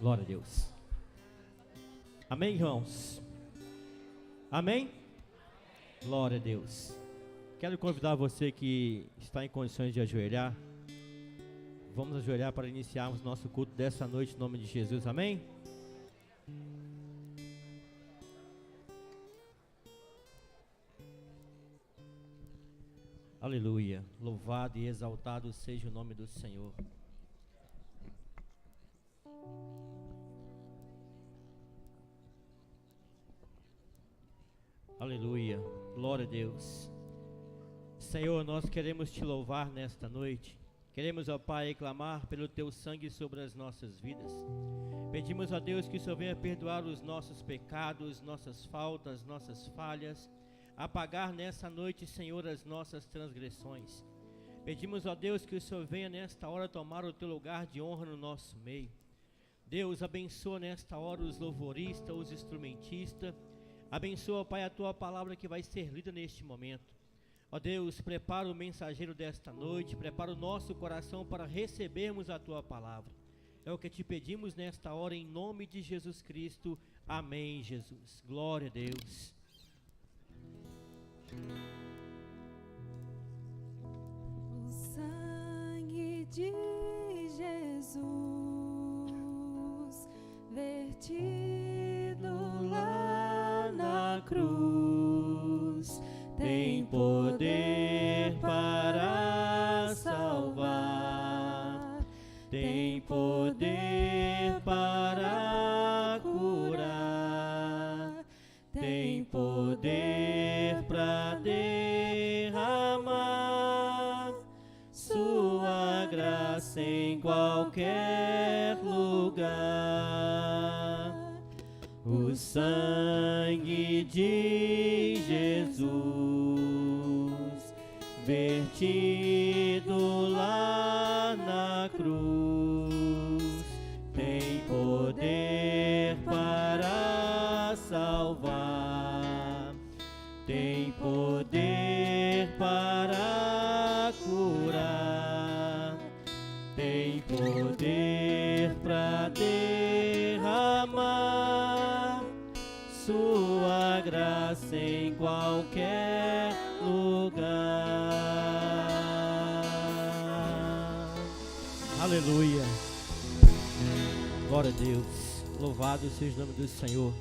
Glória a Deus. Amém, irmãos? Amém? Glória a Deus. Quero convidar você que está em condições de ajoelhar. Vamos ajoelhar para iniciarmos nosso culto dessa noite em nome de Jesus. Amém? Aleluia. Louvado e exaltado seja o nome do Senhor. Aleluia. Glória a Deus. Senhor, nós queremos te louvar nesta noite. Queremos, ó Pai, clamar pelo teu sangue sobre as nossas vidas. Pedimos a Deus que o Senhor venha perdoar os nossos pecados, nossas faltas, nossas falhas. Apagar nessa noite, Senhor, as nossas transgressões. Pedimos, ó Deus, que o Senhor venha nesta hora tomar o teu lugar de honra no nosso meio. Deus, abençoa nesta hora os louvoristas, os instrumentistas. Abençoa, Pai, a tua palavra que vai ser lida neste momento. Ó Deus, prepara o mensageiro desta noite, prepara o nosso coração para recebermos a tua palavra. É o que te pedimos nesta hora, em nome de Jesus Cristo. Amém, Jesus. Glória a Deus. O sangue de Jesus vertido lá na cruz tem poder para salvar, tem poder para curar, tem poder para derramar sua graça em qualquer lugar. O sangue de Jesus vertido lá na cruz tem poder para salvar, tem poder para curar, tem poder para derramar sua graça em qualquer lugar. Aleluia. Glória a Deus. Louvado seja o nome do Senhor.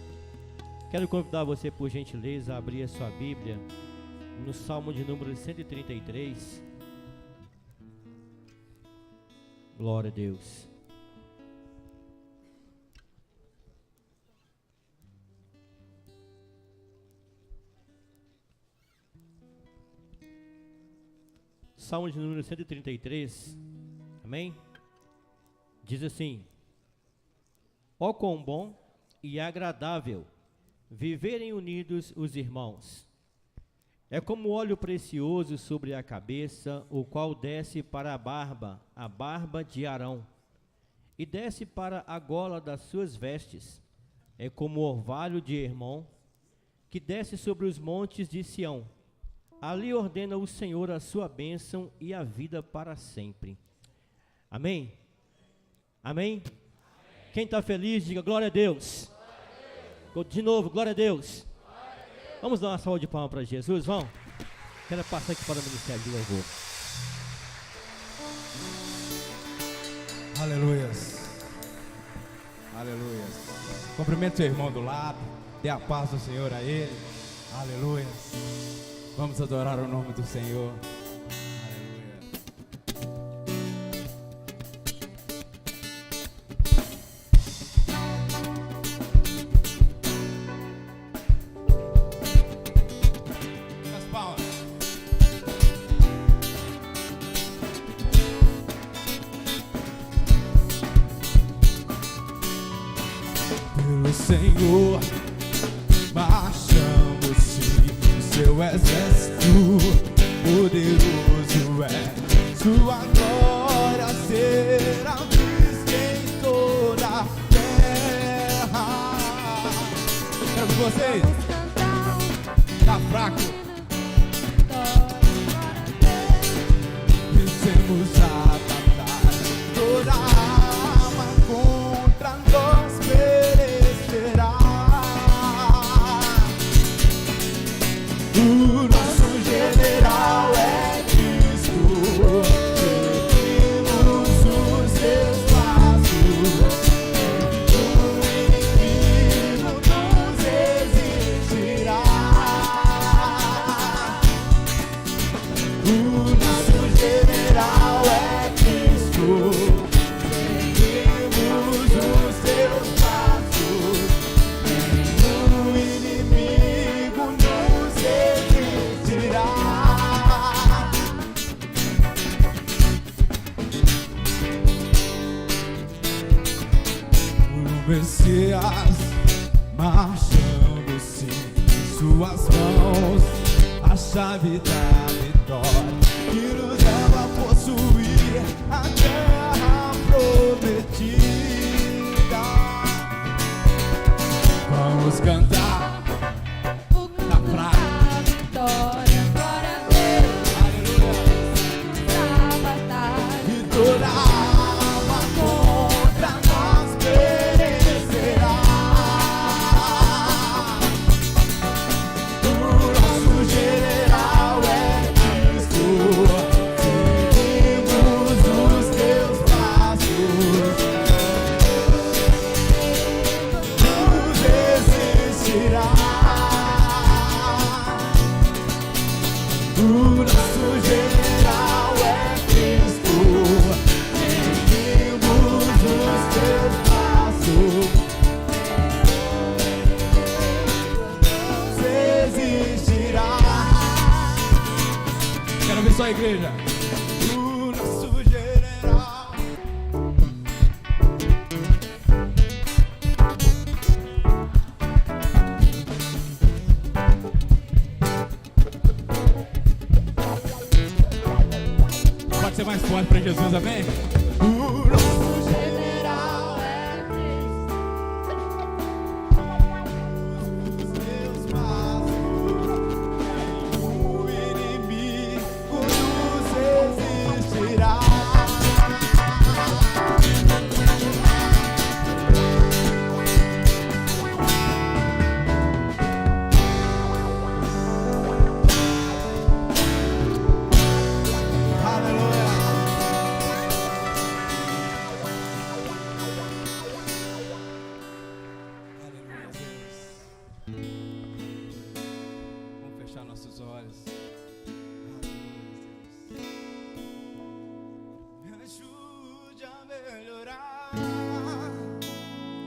Quero convidar você, por gentileza, a abrir a sua Bíblia no Salmo de número 133. Glória a Deus. Salmo de número 133. Amém? Diz assim: ó quão bom e agradável viverem unidos os irmãos. É como óleo precioso sobre a cabeça, o qual desce para a barba de Arão, e desce para a gola das suas vestes. É como o orvalho de Hermon, que desce sobre os montes de Sião. Ali ordena o Senhor a sua bênção e a vida para sempre. Amém? Amém? Quem está feliz, diga glória a Deus. De novo, glória a Deus. Vamos dar uma salva de palmas para Jesus, vamos? Quero passar aqui para o ministério de louvor. Aleluias. Aleluias. Cumprimento seu irmão do lado. Dê a paz do Senhor a ele. Aleluias. Vamos adorar o nome do Senhor. Aleluia. As palmas. Pelo Senhor marchamos-se, seu exército poderoso é, sua glória será vista em toda a terra. Quero com vocês. Tá fraco. Vencemos a batalha, toda arma contra nós Messias, marchando-se em suas mãos, a chave da vitória que nos leva a possuir a terra prometida. Vamos cantar na praia. Vitória, glória a Deus. Aleluia. Da batalha. E toda alma contra nós perecerá. O nosso general é Cristo. Seguimos os teus passos. Nos resistirá. O nosso general é Cristo. Seguimos os teus passos. Resistirá. Quero ver só a igreja. O nosso general. Pode ser mais forte para Jesus, amém? O nosso general é Cristo. Os teus passos. O inimigo nos resistirá. Aleluia. Aleluia, Deus. Vamos fechar nossos olhos. Aleluia, Deus. Me ajude a melhorar.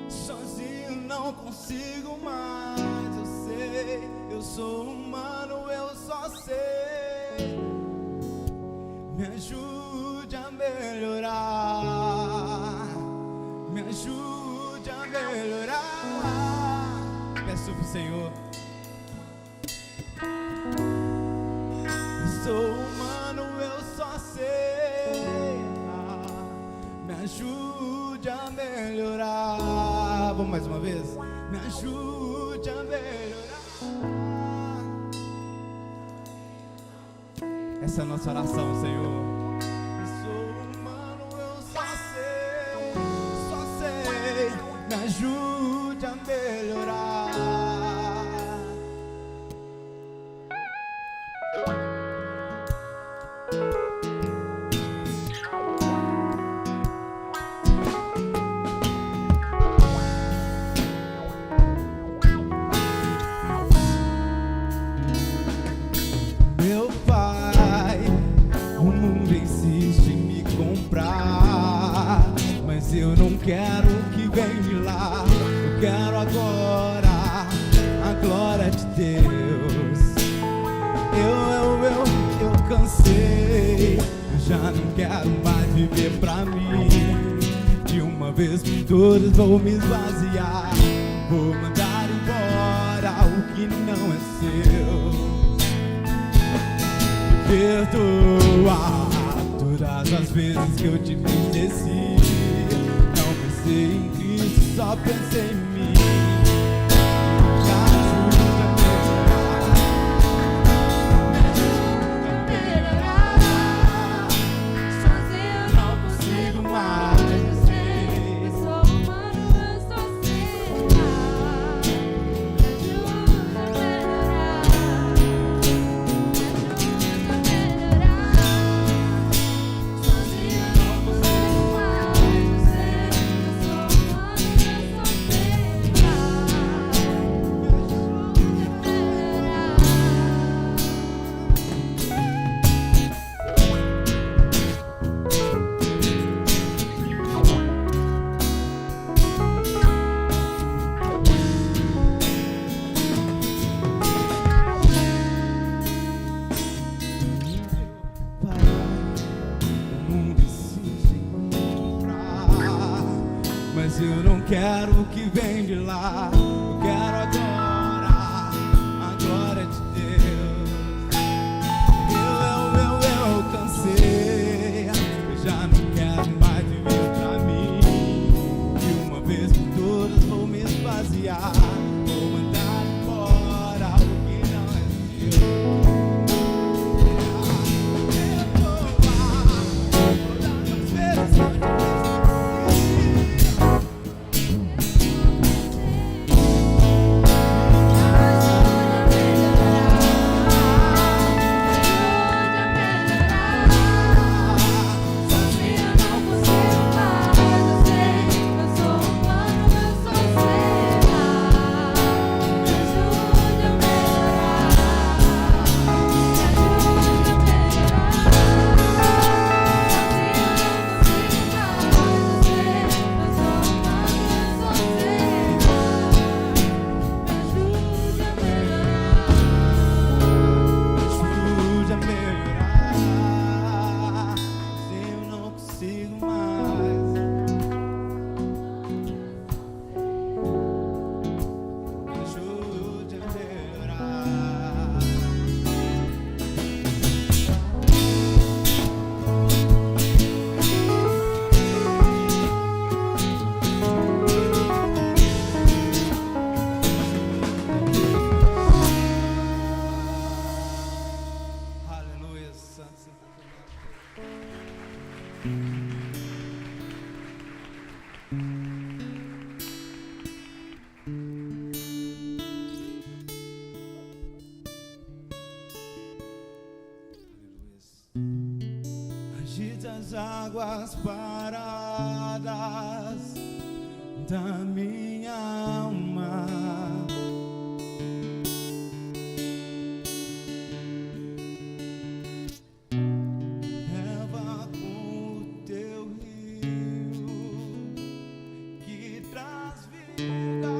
Sozinho não consigo mais. Eu sei, eu sou humano, eu só sei. Me ajude a melhorar. Me ajude a melhorar. Peço pro Senhor. Eu sou humano, eu só sei. Me ajude a melhorar. Vamos mais uma vez? Me ajude a melhorar. Essa é a nossa oração, Senhor. Sou humano, eu só sei. Me ajude a melhorar. Meu pai, o mundo insiste em me comprar, mas eu não quero o que vem de lá. Eu quero agora a glória de Deus. Eu cansei. Eu já não quero mais viver pra mim. De uma vez por todas vou me esvaziar. Vou mandar embora o que não é seu. Perdoa todas as vezes que eu te entristeci. Não pensei em Cristo, só pensei em mim. Me ajuda a melhorar. Sozinho Não consigo mais. eu sei. Eu sou humano, eu só sei. Me ajuda a melhorar. Sozinho não consigo mais. Eu sei. Eu sou humano, eu só sei. quero o que vem de lá. Eu quero adorar a glória de Deus. Eu cansei, eu já não quero mais viver pra mim. E uma vez por todas vou me esvaziar, vou mandar embora o que não é seu. Agita as águas paradas da minha alma. Leva com o teu rio que traz vida.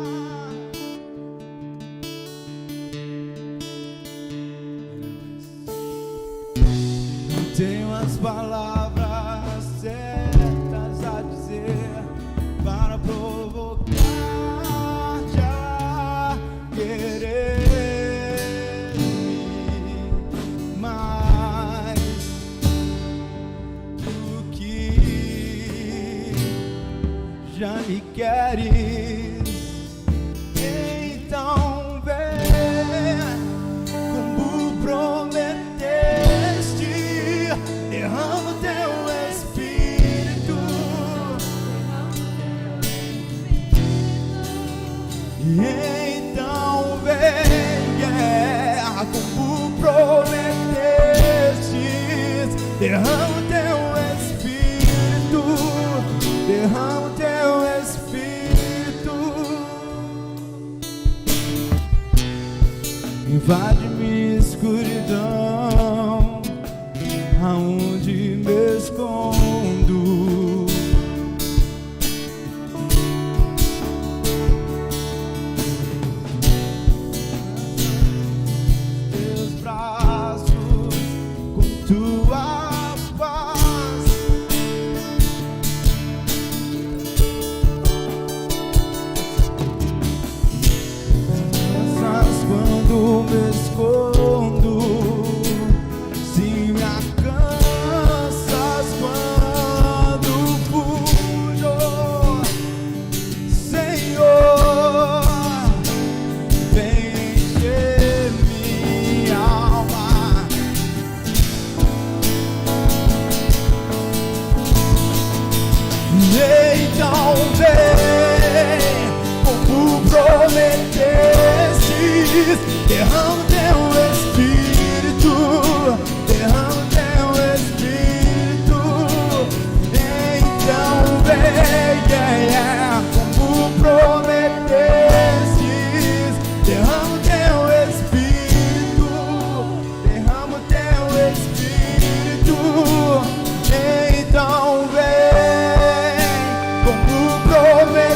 Não tenho as palavras certas a dizer para provocar-te a querer-me mais do que já me queres. Então vem como prometeste, derrama o teu Espírito. Então vem, como prometeste, derrama o teu Espírito, derrama o teu Espírito. Invade-me escuridão, aonde me escondo. Teus braços com tua paz. Mas quando me escondo, se me alcanças quando fujo, Senhor, vem encher minha alma. Então vem, como prometestes, derrama o teu Espírito, derrama o teu Espírito. Então vem, como prometestes, derrama o teu Espírito, derrama o teu Espírito. Então vem, como prometestes,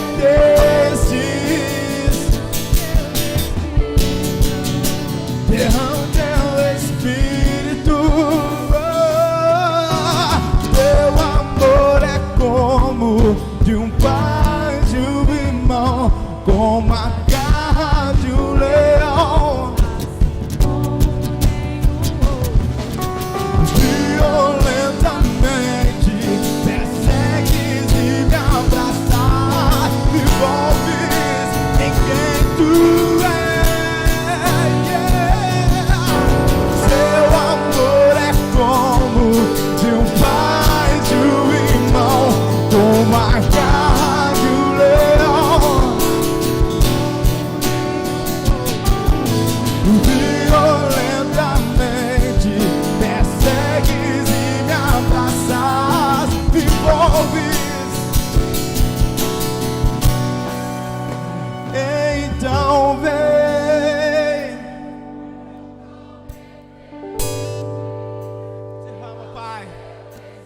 derrama o teu Espírito. Teu amor é como de um pai jubilado.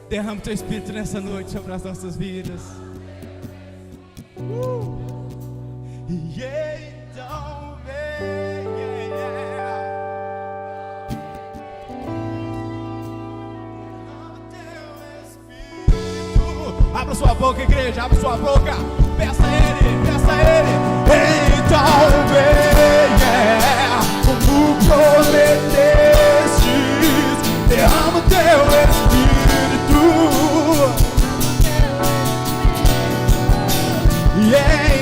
Derrama o teu Espírito nessa noite sobre as nossas vidas. E então vem, abra sua boca, igreja, abra sua boca. Peça a Ele, peça a Ele. Então venha, como prometestes, derrama o teu Espírito. E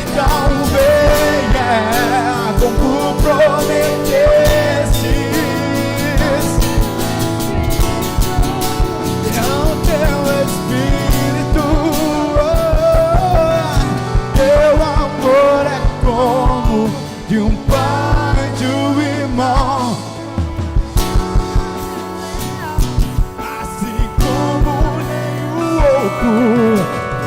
então venha, como prometestes, derrama o teu Espírito. Teu amor é como de um pai, de um irmão, assim como nenhum outro,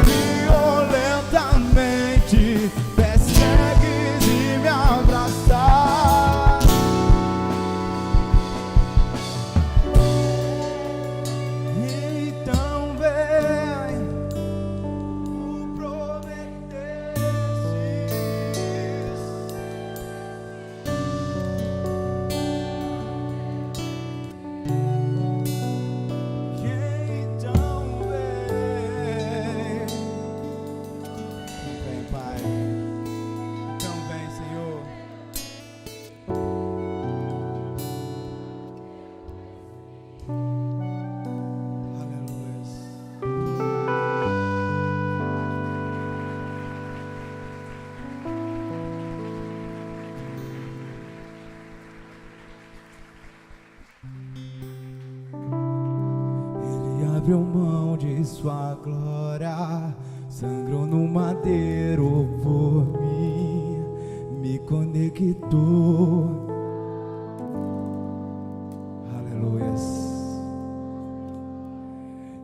violentamente persegues e me abraças. Então vem, abriu mão de sua glória, sangrou no madeiro por mim, me conectou. Aleluias.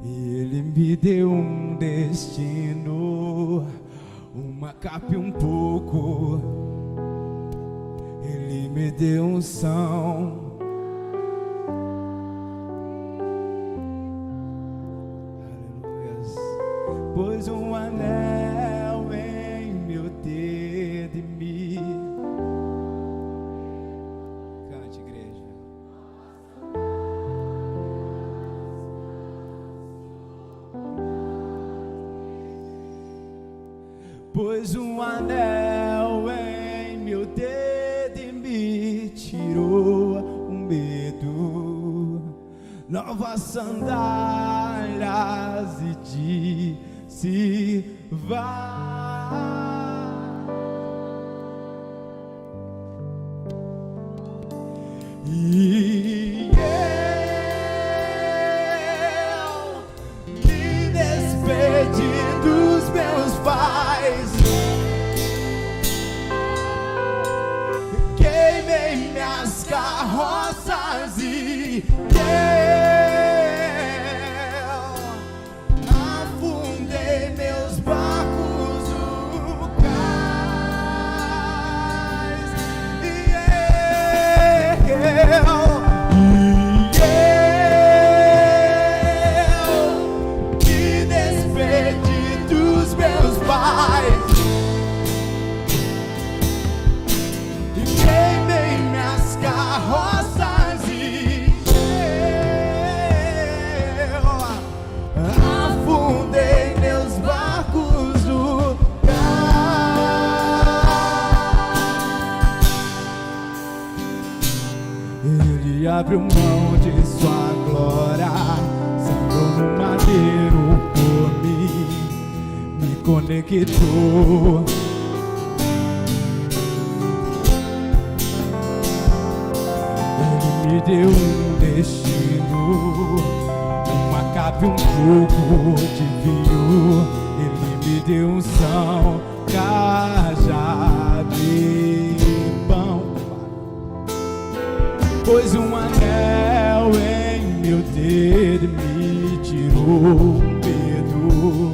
E Ele me deu um destino, uma capa e um pouco. Ele me deu unção. Pôs um anel em meu dedo e me... Cante, igreja. Pôs um anel em meu dedo e me tirou o medo. Novas sandálias e disse: vai. E eu me despedi dos meus pais, queimei minhas carroças e afundei meus barcos no cais. E eu me despedi dos meus pais e queimei minhas carroças e afundei meus barcos no cais. Ele abriu mão de sua glória, sangrou no madeiro por mim, me conectou. Ele me deu um destino, uma capa e um pouco de vinho. Ele me deu unção, cajado e pão. Pôs um anel em meu dedo e me tirou o medo.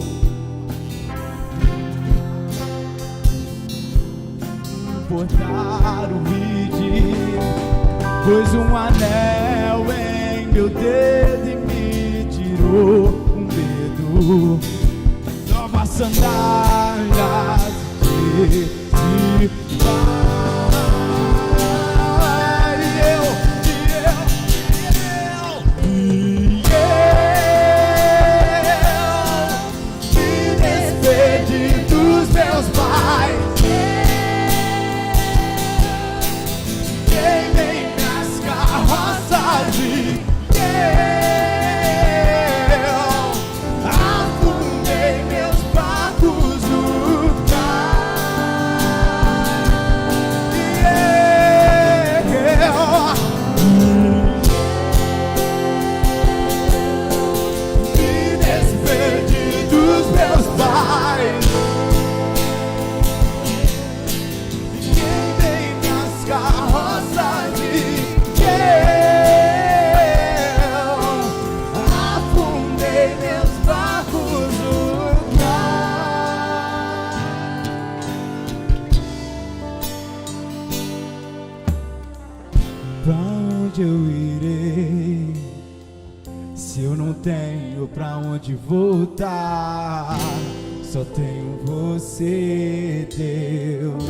Portar o vídeo. Pôs um anel em meu dedo e me tirou o medo. novas sandálias de voltar, só tenho você, Deus.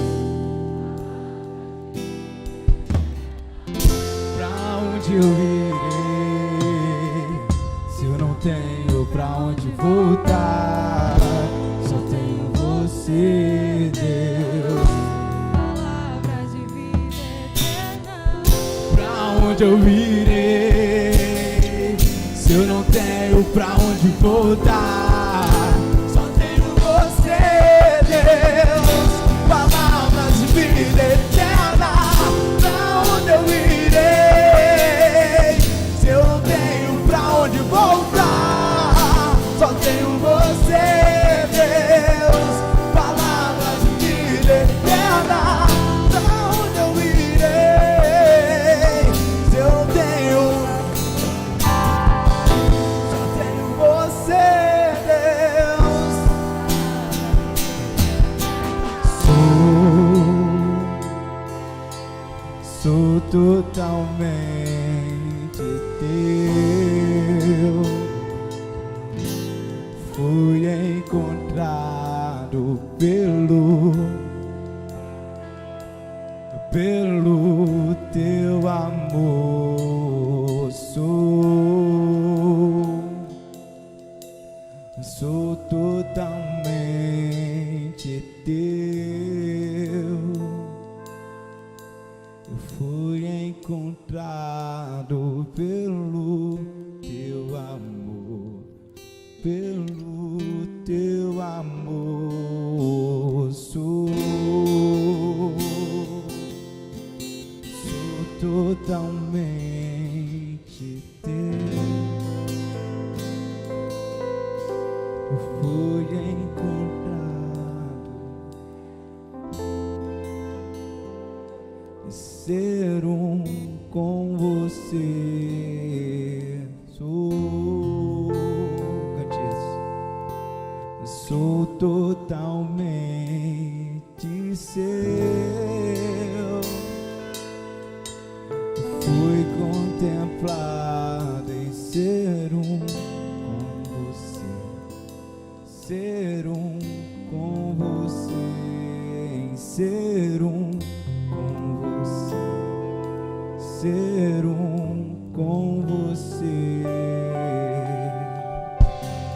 Pra onde eu irei, se eu não tenho pra onde voltar, só tenho você, Deus. Palavras de vida eterna. Pra onde eu irei, se eu não tenho pra onde voltar, só tenho você, Deus. Palavras de vida eterna. Pra onde eu irei, se eu não tenho pra onde voltar, só tenho você, Deus. Palavras de vida eterna. Pra onde eu irei, se eu não tenho você, Deus. Sou totalmente teu. Fui encontrado pelo teu amor. Sou totalmente teu. Eu fui encontrado pelo teu amor, pelo teu amor. Sou totalmente teu. Fui encontrado ser um com você. Cante isso. Sou totalmente seu. Fui contemplado em ser um ser um com você, em ser um com você, ser um com você.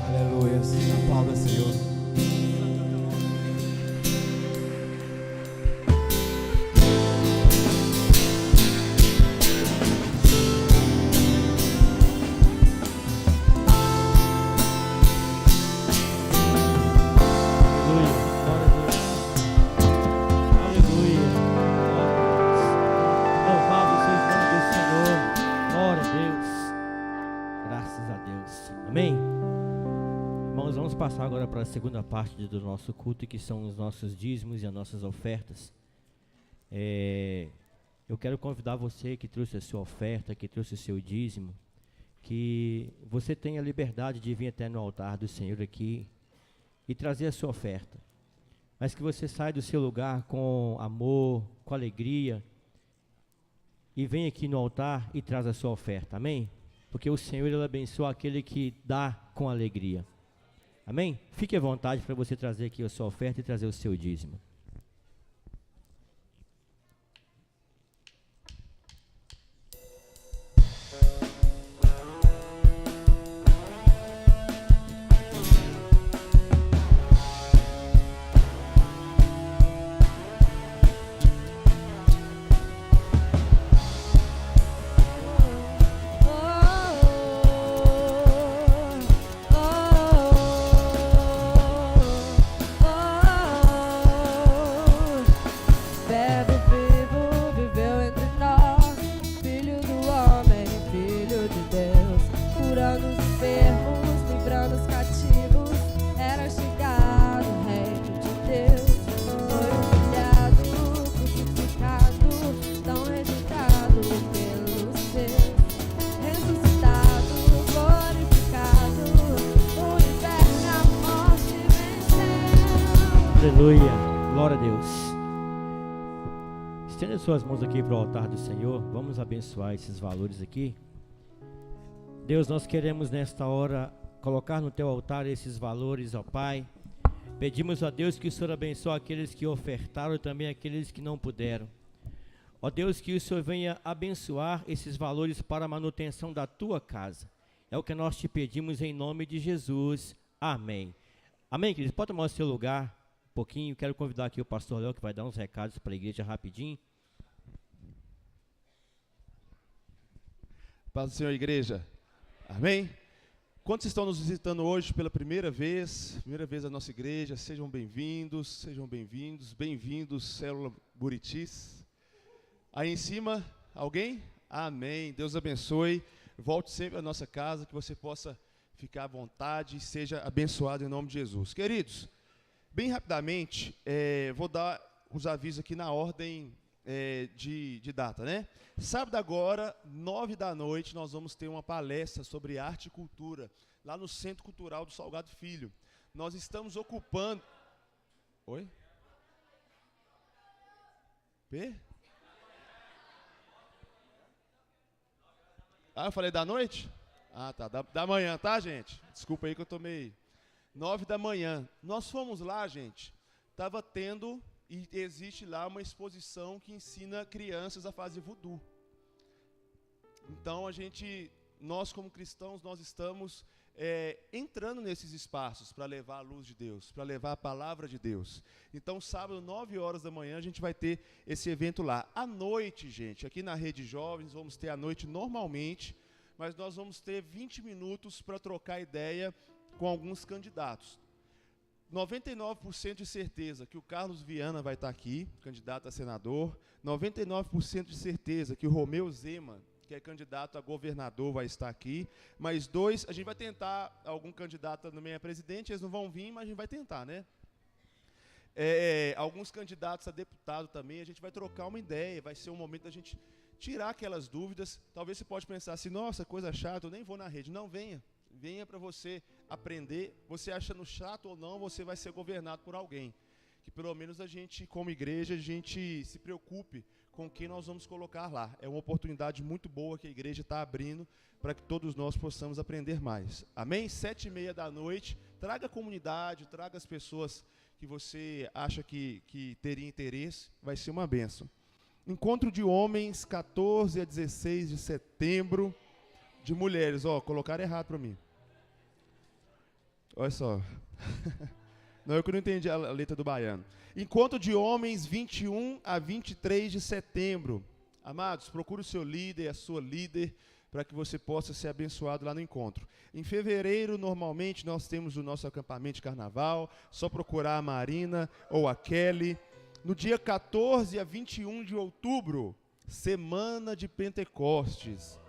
Aleluia, aplauda, Senhor. Passar agora para a segunda parte do nosso culto, que são os nossos dízimos e as nossas ofertas. Eu quero convidar você que trouxe a sua oferta, que trouxe o seu dízimo, que você tenha a liberdade de vir até no altar do Senhor aqui e trazer a sua oferta, mas que você saia do seu lugar com amor, com alegria, e venha aqui no altar e traz a sua oferta, amém? Porque o Senhor, Ele abençoa aquele que dá com alegria. Amém? Fique à vontade para você trazer aqui a sua oferta e trazer o seu dízimo. Verbo vivo viveu entre nós, Filho do homem, Filho de Deus, curando os enfermos, livrando os cativos, era chegado o reino de Deus. Foi humilhado, crucificado, tão rejeitado pelos seus, ressuscitado, glorificado, o inferno e a morte venceu. Aleluia. Glória a Deus. Estenda suas mãos aqui para o altar do Senhor. Vamos abençoar esses valores aqui. Deus, nós queremos nesta hora colocar no teu altar esses valores, ó Pai. Pedimos a Deus que o Senhor abençoe aqueles que ofertaram e também aqueles que não puderam. Ó Deus, que o Senhor venha abençoar esses valores para a manutenção da tua casa. É o que nós te pedimos em nome de Jesus. Amém. Amém, queridos? Pode tomar o seu lugar um pouquinho. Quero convidar aqui o pastor Léo, que vai dar uns recados para a igreja rapidinho. Paz do Senhor, igreja. Amém? Quantos estão nos visitando hoje pela primeira vez da nossa igreja, sejam bem-vindos, bem-vindos, Célula Buritis. Aí em cima, alguém? Amém, Deus abençoe, volte sempre à nossa casa, que você possa ficar à vontade e seja abençoado em nome de Jesus. Queridos, bem rapidamente, vou dar os avisos aqui na ordem de data, né? Sábado agora, 9h, nós vamos ter uma palestra sobre arte e cultura, lá no Centro Cultural do Salgado Filho. Nós estamos ocupando... Oi? P? Ah, eu falei da noite? Ah, tá, da manhã, tá, gente? Desculpa aí que eu tô meio... 9h. Nós fomos lá, gente, estava tendo... E existe lá uma exposição que ensina crianças a fazer voodoo. Então, nós como cristãos, nós estamos entrando nesses espaços para levar a luz de Deus, para levar a palavra de Deus. Então, sábado, 9h, a gente vai ter esse evento lá. À noite, gente, aqui na Rede Jovens, vamos ter à noite normalmente, mas nós vamos ter 20 minutos para trocar ideia com alguns candidatos. 99% de certeza que o Carlos Viana vai estar aqui, candidato a senador. 99% de certeza que o Romeu Zema, que é candidato a governador, vai estar aqui. Mais 2, a gente vai tentar, algum candidato também a presidente, eles não vão vir, mas a gente vai tentar, né? Alguns candidatos a deputado também, a gente vai trocar uma ideia, vai ser um momento da gente tirar aquelas dúvidas. Talvez você pode pensar assim, nossa, coisa chata, eu nem vou na rede. Não, venha. Venha para você aprender, você achando chato ou não, você vai ser governado por alguém. Que pelo menos a gente, como igreja, a gente se preocupe com quem nós vamos colocar lá. É uma oportunidade muito boa que a igreja está abrindo para que todos nós possamos aprender mais. Amém? 7h30, traga a comunidade, traga as pessoas que você acha que teria interesse, vai ser uma bênção. Encontro de homens, 14 a 16 de setembro. De mulheres, colocaram errado para mim. Olha só. Não, eu que não entendi a letra do baiano. Encontro de homens, 21 a 23 de setembro. Amados, procure o seu líder, a sua líder, para que você possa ser abençoado lá no encontro. Em fevereiro, normalmente, nós temos o nosso acampamento de carnaval. Só procurar a Marina ou a Kelly. No dia 14 a 21 de outubro, Semana de Pentecostes.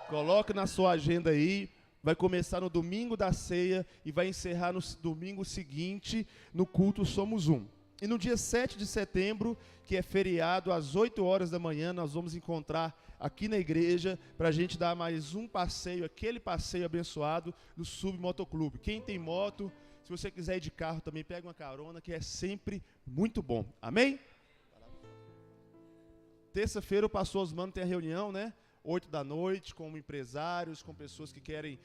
Coloque na sua agenda aí, vai começar no domingo da ceia e vai encerrar no domingo seguinte, no culto Somos Um. E no dia 7 de setembro, que é feriado, às 8h, nós vamos encontrar aqui na igreja para a gente dar mais um passeio, aquele passeio abençoado do Sub Motoclube. Quem tem moto, se você quiser ir de carro também, pega uma carona, que é sempre muito bom. Amém? Terça-feira o pastor Osmano tem a reunião, né? 8h, com empresários, com pessoas que querem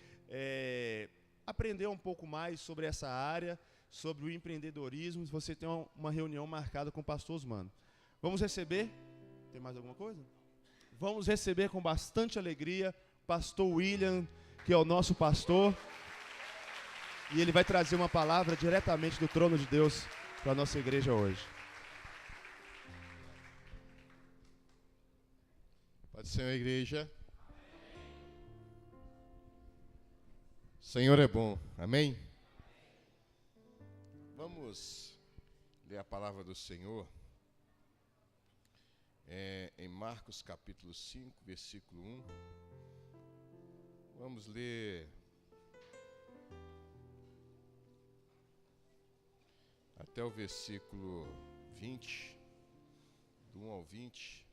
aprender um pouco mais sobre essa área, sobre o empreendedorismo, você tem uma reunião marcada com o pastor Osmano. Vamos receber? Tem mais alguma coisa? Vamos receber com bastante alegria o pastor William, que é o nosso pastor. E ele vai trazer uma palavra diretamente do trono de Deus para a nossa igreja hoje. Pode ser uma igreja. Senhor é bom, amém? Vamos ler a palavra do Senhor em Marcos capítulo 5, versículo 1. Vamos ler até o versículo 20, do 1 ao 20.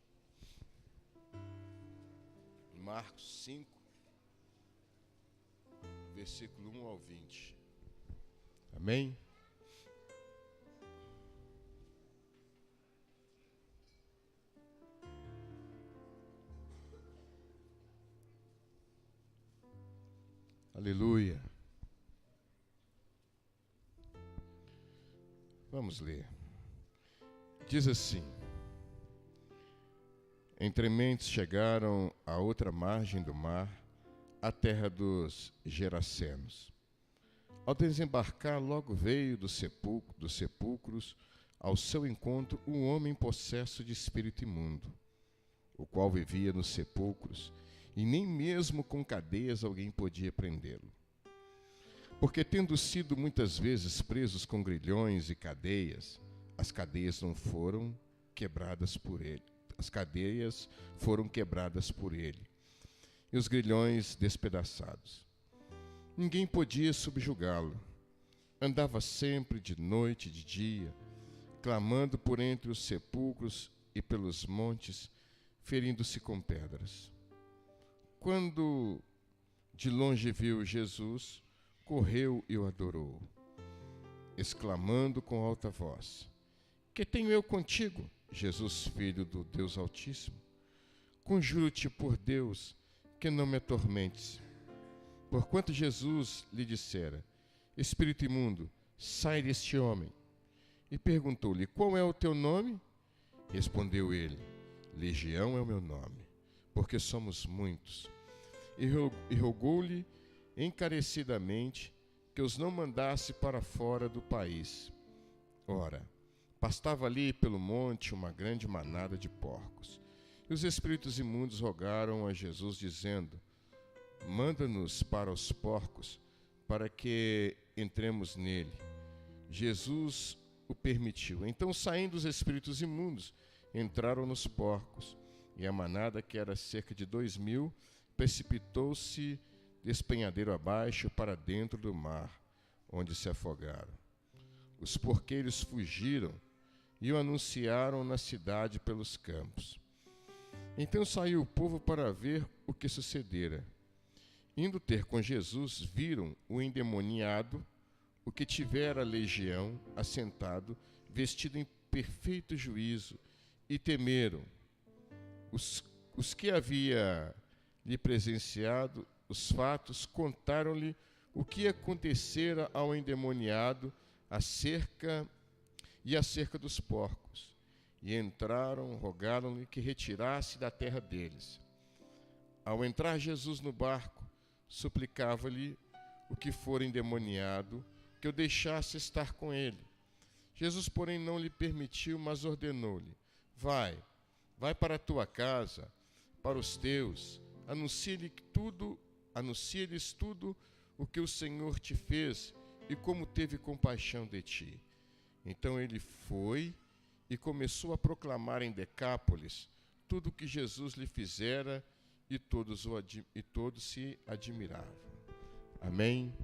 Marcos 5, versículo 1 ao 20. Amém? Aleluia. Vamos ler. Diz assim: Entre mentes chegaram à outra margem do mar, a terra dos Gerasenos. Ao desembarcar, logo veio dos sepulcros ao seu encontro um homem possesso de espírito imundo, o qual vivia nos sepulcros, e nem mesmo com cadeias alguém podia prendê-lo. Porque, tendo sido muitas vezes presos com grilhões e cadeias, as cadeias não foram quebradas por ele. As cadeias foram quebradas por ele, e os grilhões despedaçados. Ninguém podia subjugá-lo. Andava sempre de noite e de dia, clamando por entre os sepulcros e pelos montes, ferindo-se com pedras. Quando de longe viu Jesus, correu e o adorou, exclamando com alta voz: Que tenho eu contigo, Jesus, filho do Deus Altíssimo? Conjuro-te por Deus que não me atormentes. Porquanto Jesus lhe dissera: Espírito imundo, sai deste homem. E perguntou-lhe: Qual é o teu nome? Respondeu ele: Legião é o meu nome, porque somos muitos. E rogou-lhe encarecidamente que os não mandasse para fora do país. Ora, pastava ali pelo monte uma grande manada de porcos. E os espíritos imundos rogaram a Jesus, dizendo: Manda-nos para os porcos, para que entremos nele. Jesus o permitiu. Então, saindo os espíritos imundos, entraram nos porcos, e a manada, que era cerca de 2.000, precipitou-se despenhadeiro abaixo para dentro do mar, onde se afogaram. Os porqueiros fugiram e o anunciaram na cidade pelos campos. Então saiu o povo para ver o que sucedera. Indo ter com Jesus, viram o endemoniado, o que tivera legião, assentado, vestido em perfeito juízo, e temeram. Os que havia lhe presenciado os fatos contaram-lhe o que acontecera ao endemoniado acerca dos porcos. E entraram, rogaram-lhe que retirasse da terra deles. Ao entrar Jesus no barco, suplicava-lhe o que fora endemoniado que o deixasse estar com ele. Jesus, porém, não lhe permitiu, mas ordenou-lhe: Vai para a tua casa, para os teus, anuncia-lhes tudo o que o Senhor te fez e como teve compaixão de ti. Então ele foi e começou a proclamar em Decápolis tudo o que Jesus lhe fizera, e todos se admiravam. Amém?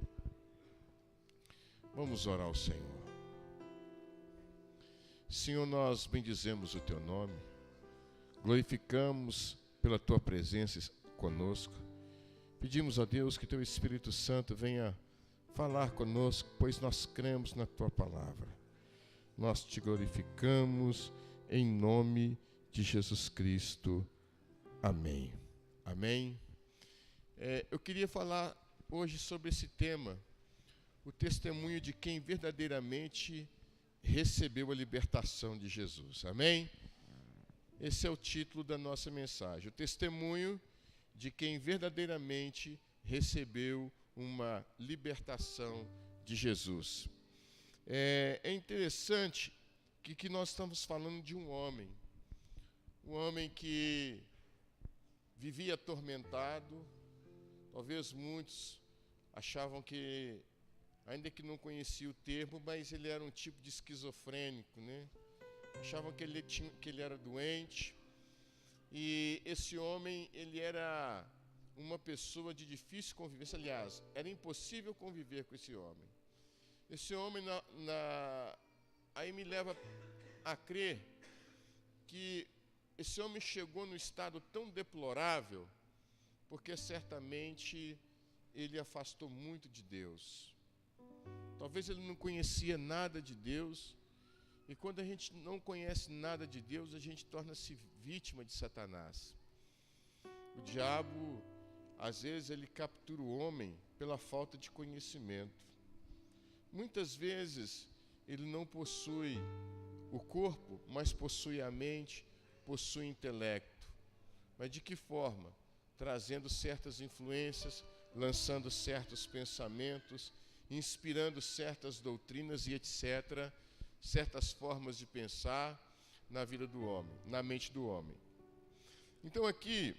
Vamos orar ao Senhor. Senhor, nós bendizemos o teu nome, glorificamos pela tua presença conosco. Pedimos a Deus que teu Espírito Santo venha falar conosco, pois nós cremos na tua palavra. Nós te glorificamos em nome de Jesus Cristo. Amém. Amém. Eu queria falar hoje sobre esse tema, o testemunho de quem verdadeiramente recebeu a libertação de Jesus. Amém? Esse é o título da nossa mensagem. O testemunho de quem verdadeiramente recebeu uma libertação de Jesus. É interessante que nós estamos falando de um homem que vivia atormentado. Talvez muitos achavam que, ainda que não conhecia o termo, mas ele era um tipo de esquizofrênico, né? Achavam que ele era doente. E esse homem, ele era uma pessoa de difícil convivência. Aliás, era impossível conviver com esse homem. Esse homem, aí me leva a crer que esse homem chegou num estado tão deplorável, porque certamente ele afastou muito de Deus. Talvez ele não conhecia nada de Deus, e quando a gente não conhece nada de Deus, a gente torna-se vítima de Satanás. O diabo, às vezes, ele captura o homem pela falta de conhecimento. Muitas vezes, ele não possui o corpo, mas possui a mente, possui o intelecto. Mas de que forma? Trazendo certas influências, lançando certos pensamentos, inspirando certas doutrinas e etc., certas formas de pensar na vida do homem, na mente do homem. Então aqui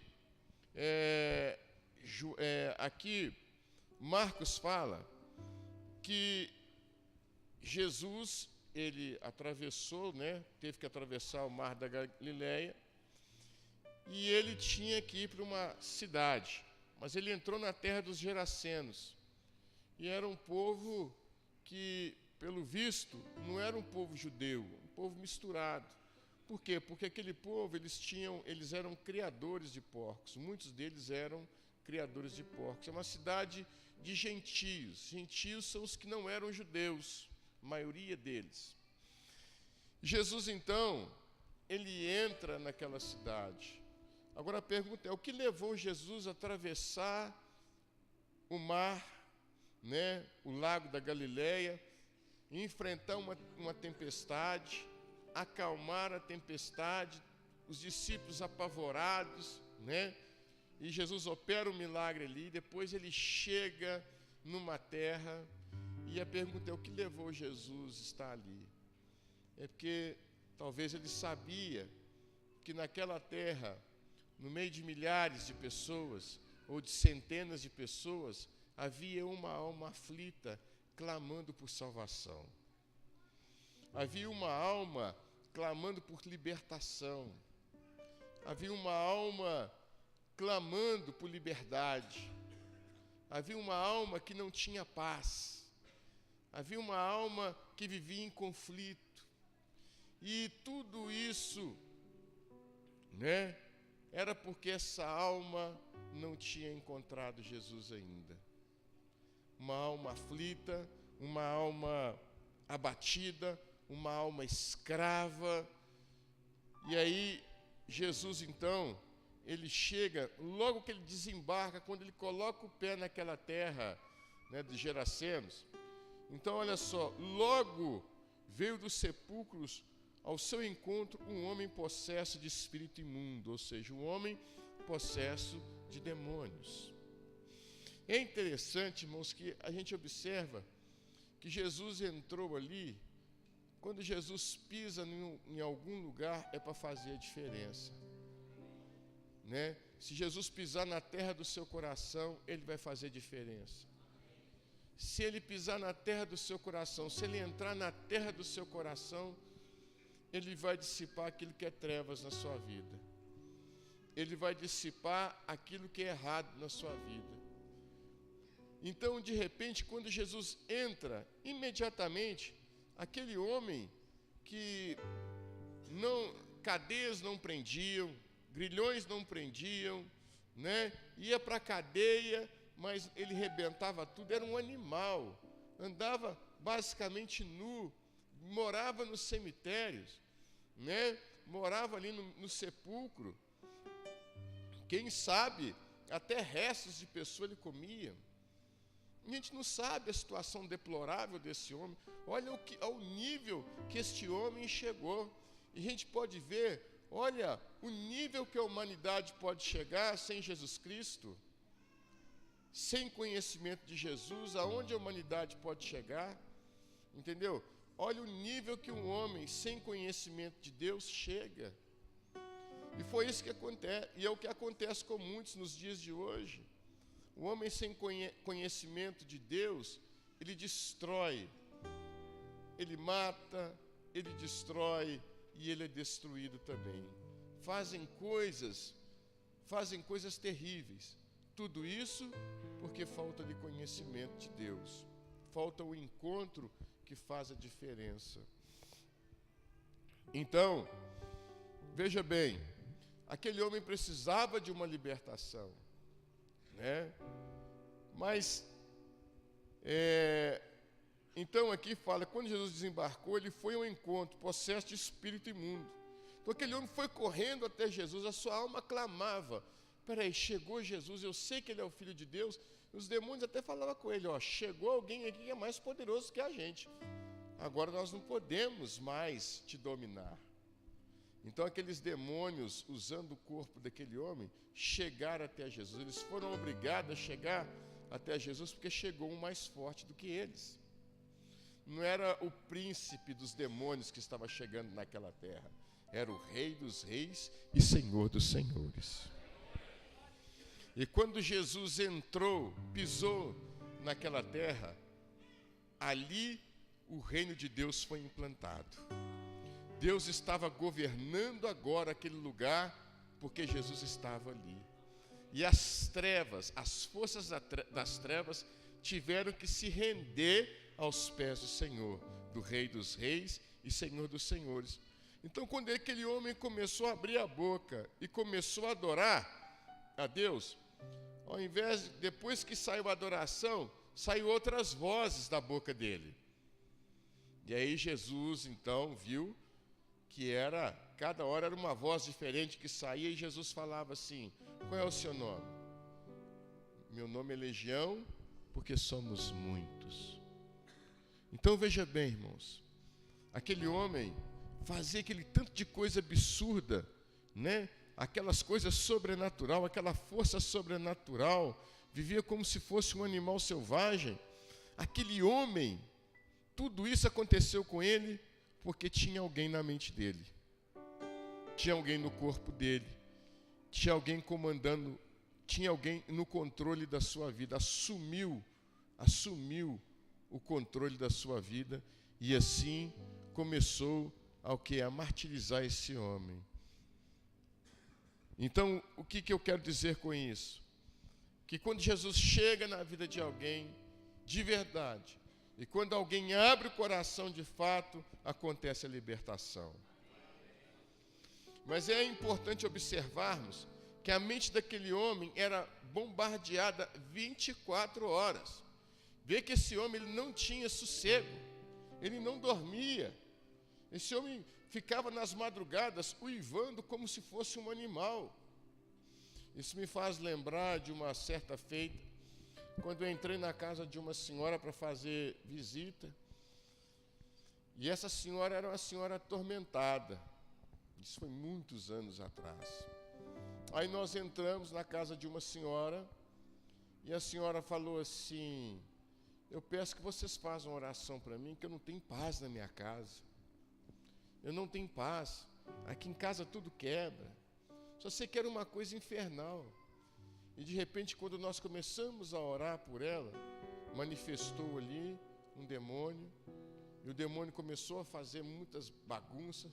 Marcos fala que Jesus, ele atravessou, teve que atravessar o mar da Galileia, e ele tinha que ir para uma cidade, mas ele entrou na terra dos Gerasenos, e era um povo que, pelo visto, não era um povo judeu, um povo misturado. Por quê? Porque aquele povo, eles eram criadores de porcos, muitos deles eram criadores de porcos. É uma cidade de gentios. Gentios são os que não eram judeus, a maioria deles. Jesus, então, ele entra naquela cidade. Agora a pergunta é, o que levou Jesus a atravessar o mar, o lago da Galileia, enfrentar uma tempestade, acalmar a tempestade, os discípulos apavorados, e Jesus opera um milagre ali, depois ele chega numa terra, e a pergunta é, o que levou Jesus a estar ali? É porque talvez ele sabia que naquela terra, no meio de milhares de pessoas, ou de centenas de pessoas, havia uma alma aflita, clamando por salvação. Havia uma alma clamando por libertação. Havia uma alma clamando por liberdade. Havia uma alma que não tinha paz. Havia uma alma que vivia em conflito. E tudo isso, era porque essa alma não tinha encontrado Jesus ainda. Uma alma aflita, uma alma abatida, uma alma escrava. E aí, Jesus, então, ele chega, logo que ele desembarca, quando ele coloca o pé naquela terra, dos Gerasenos. Então, olha só, logo veio dos sepulcros ao seu encontro um homem possesso de espírito imundo, ou seja, um homem possesso de demônios. É interessante, irmãos, que a gente observa que Jesus entrou ali. Quando Jesus pisa em algum lugar, é para fazer a diferença. Se Jesus pisar na terra do seu coração, ele vai fazer diferença. Se ele pisar na terra do seu coração, se ele entrar na terra do seu coração, ele vai dissipar aquilo que é trevas na sua vida. Ele vai dissipar aquilo que é errado na sua vida. Então, de repente, quando Jesus entra, imediatamente, aquele homem que cadeias não prendiam, grilhões não prendiam, ia para a cadeia, mas ele rebentava tudo, era um animal, andava basicamente nu, morava nos cemitérios, morava ali no sepulcro, quem sabe até restos de pessoa ele comia, A gente não sabe a situação deplorável desse homem. Olha ao nível que este homem chegou. E a gente pode ver, olha, o nível que a humanidade pode chegar sem Jesus Cristo, sem conhecimento de Jesus, aonde a humanidade pode chegar, entendeu? Olha o nível que um homem sem conhecimento de Deus chega. E foi isso que acontece, e é o que acontece com muitos nos dias de hoje. O homem sem conhecimento de Deus, ele destrói, ele mata, ele destrói e ele é destruído também. Fazem coisas terríveis. Tudo isso porque falta de conhecimento de Deus. Falta o encontro que faz a diferença. Então, veja bem, aquele homem precisava de uma libertação, né? Mas, então aqui fala, quando Jesus desembarcou, ele foi ao encontro, possesso de espírito imundo. Então aquele homem foi correndo até Jesus, a sua alma clamava, peraí, chegou Jesus, eu sei que ele é o Filho de Deus. Os demônios até falavam com ele, ó, chegou alguém aqui que é mais poderoso que a gente. Agora nós não podemos mais te dominar. Então aqueles demônios, usando o corpo daquele homem, chegaram até Jesus. Eles foram obrigados a chegar até Jesus porque chegou um mais forte do que eles. Não era o príncipe dos demônios que estava chegando naquela terra. Era o Rei dos Reis e Senhor dos Senhores. E quando Jesus entrou, pisou naquela terra, ali o reino de Deus foi implantado. Deus estava governando agora aquele lugar, porque Jesus estava ali. E as trevas, as forças das trevas, tiveram que se render aos pés do Senhor, do Rei dos Reis e Senhor dos Senhores. Então, quando aquele homem começou a abrir a boca e começou a adorar a Deus, ao invés, depois que saiu a adoração, saiu outras vozes da boca dele. E aí Jesus, então, viu que cada hora era uma voz diferente que saía, e Jesus falava assim, qual é o seu nome? Meu nome é Legião, porque somos muitos. Então veja bem, irmãos, aquele homem fazia aquele tanto de coisa absurda, né? Aquelas coisas sobrenatural, aquela força sobrenatural, vivia como se fosse um animal selvagem. Aquele homem, tudo isso aconteceu com ele porque tinha alguém na mente dele, tinha alguém no corpo dele, tinha alguém comandando, tinha alguém no controle da sua vida, assumiu o controle da sua vida, e assim começou a martirizar esse homem. Então, o que eu quero dizer com isso? Que quando Jesus chega na vida de alguém, de verdade, e quando alguém abre o coração de fato, acontece a libertação. Mas é importante observarmos que a mente daquele homem era bombardeada 24 horas. Vê que esse homem ele não tinha sossego, ele não dormia. Esse homem ficava nas madrugadas uivando como se fosse um animal. Isso me faz lembrar de uma certa feita, quando eu entrei na casa de uma senhora para fazer visita, e essa senhora era uma senhora atormentada. Isso foi muitos anos atrás. Aí nós entramos na casa de uma senhora, e a senhora falou assim, eu peço que vocês façam uma oração para mim, que eu não tenho paz na minha casa. Eu não tenho paz. Aqui em casa tudo quebra. Só sei que era uma coisa infernal. E de repente, quando nós começamos a orar por ela, manifestou ali um demônio. E o demônio começou a fazer muitas bagunças.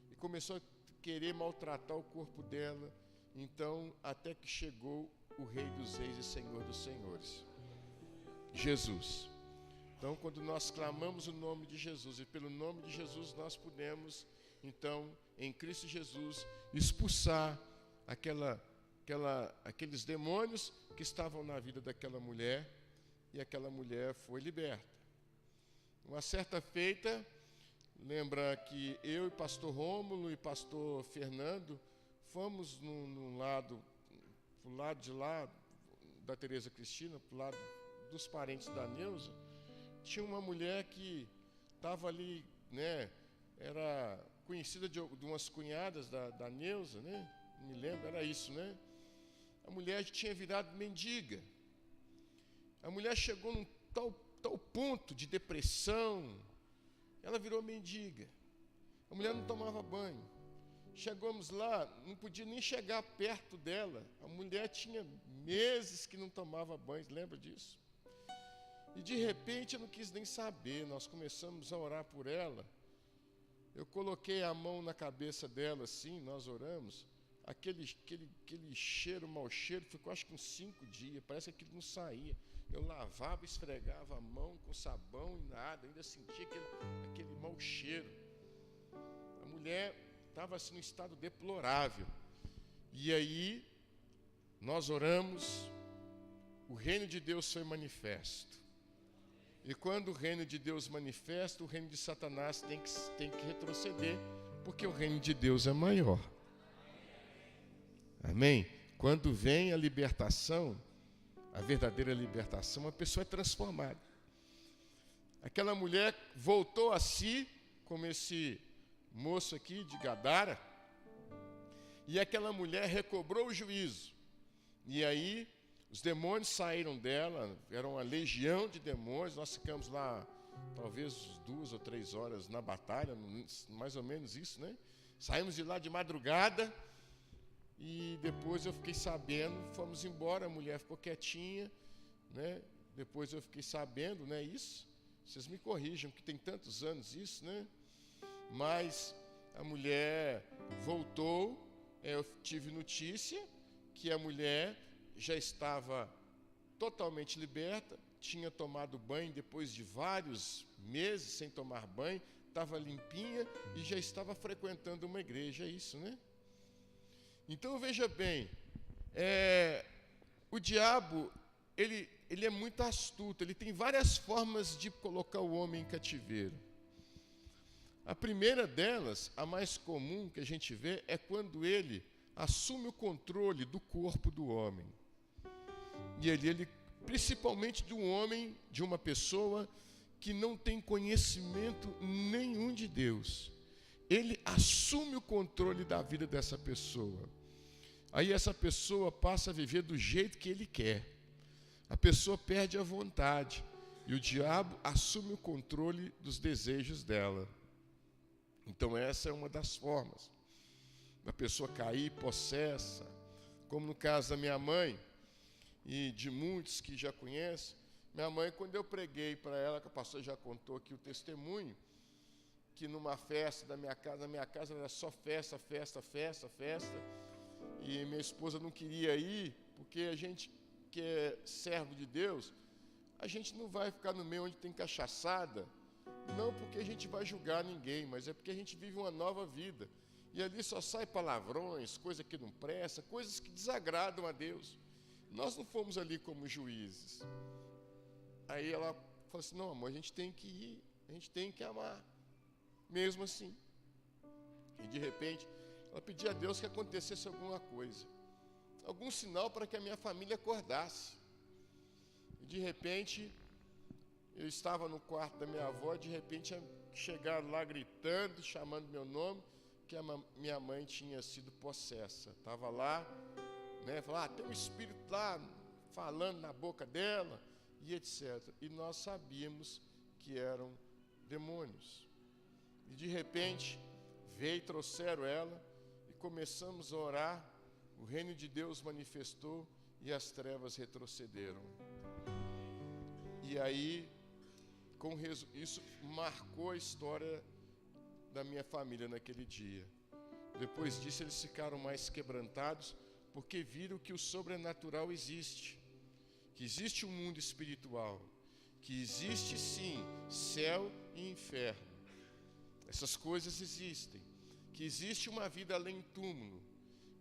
E começou a querer maltratar o corpo dela. Então, até que chegou o Rei dos Reis e Senhor dos Senhores, Jesus. Então, quando nós clamamos o nome de Jesus, e pelo nome de Jesus nós podemos, então, em Cristo Jesus, expulsar aqueles demônios que estavam na vida daquela mulher, e aquela mulher foi liberta. Uma certa feita, lembra que eu e pastor Rômulo e pastor Fernando fomos pro lado de lá da Tereza Cristina, pro lado dos parentes da Neuza, tinha uma mulher que estava ali, né? Era conhecida de umas cunhadas da Neuza, né? Não me lembro, era isso, né? A mulher tinha virado mendiga. A mulher chegou num tal ponto de depressão, ela virou mendiga. A mulher não tomava banho. Chegamos lá, não podia nem chegar perto dela. A mulher tinha meses que não tomava banho, lembra disso? E de repente eu não quis nem saber, nós começamos a orar por ela. Eu coloquei a mão na cabeça dela assim, nós oramos. Aquele cheiro, mau cheiro, ficou acho que uns 5 dias, parece que aquilo não saía. Eu lavava, esfregava a mão com sabão e nada, ainda sentia aquele mau cheiro. A mulher estava assim num estado deplorável. E aí, nós oramos, o reino de Deus foi manifesto. E quando o reino de Deus manifesta, o reino de Satanás tem que retroceder, porque o reino de Deus é maior. Amém? Quando vem a libertação, a verdadeira libertação, a pessoa é transformada. Aquela mulher voltou a si, como esse moço aqui de Gadara, e aquela mulher recobrou o juízo. E aí, os demônios saíram dela, era uma legião de demônios, nós ficamos lá, talvez 2 ou 3 horas na batalha, mais ou menos isso, né? Saímos de lá de madrugada, e depois eu fiquei sabendo, fomos embora, a mulher ficou quietinha, né? Depois eu fiquei sabendo, né? Isso, vocês me corrijam, que tem tantos anos isso, né? Mas a mulher voltou, eu tive notícia que a mulher já estava totalmente liberta, tinha tomado banho depois de vários meses sem tomar banho, estava limpinha e já estava frequentando uma igreja, é isso, né? Então veja bem, o diabo, ele é muito astuto, ele tem várias formas de colocar o homem em cativeiro. A primeira delas, a mais comum que a gente vê, é quando ele assume o controle do corpo do homem. E ele principalmente de um homem, de uma pessoa que não tem conhecimento nenhum de Deus. Ele assume o controle da vida dessa pessoa. Aí essa pessoa passa a viver do jeito que ele quer. A pessoa perde a vontade. E o diabo assume o controle dos desejos dela. Então essa é uma das formas. A pessoa cair possessa, como no caso da minha mãe, e de muitos que já conhecem. Minha mãe, quando eu preguei para ela, que a pastora já contou aqui o testemunho, que numa festa da minha casa era só festa, e minha esposa não queria ir, porque a gente que é servo de Deus, a gente não vai ficar no meio onde tem cachaçada, não porque a gente vai julgar ninguém, mas é porque a gente vive uma nova vida, e ali só sai palavrões, coisa que não presta, coisas que desagradam a Deus. Nós não fomos ali como juízes. Aí ela falou assim, não amor, a gente tem que ir, a gente tem que amar, mesmo assim. E de repente, ela pedia a Deus que acontecesse alguma coisa, algum sinal para que a minha família acordasse. E de repente, eu estava no quarto da minha avó, de repente chegaram lá gritando, chamando meu nome, que a minha mãe tinha sido possessa. Estava lá, né, falava, tem um espírito lá falando na boca dela, e etc. E nós sabíamos que eram demônios. E de repente, veio e trouxeram ela, e começamos a orar, o reino de Deus manifestou, e as trevas retrocederam. E aí, isso marcou a história da minha família naquele dia. Depois disso, eles ficaram mais quebrantados, porque viram que o sobrenatural existe, que existe um mundo espiritual, que existe sim céu e inferno. Essas coisas existem, que existe uma vida além do túmulo,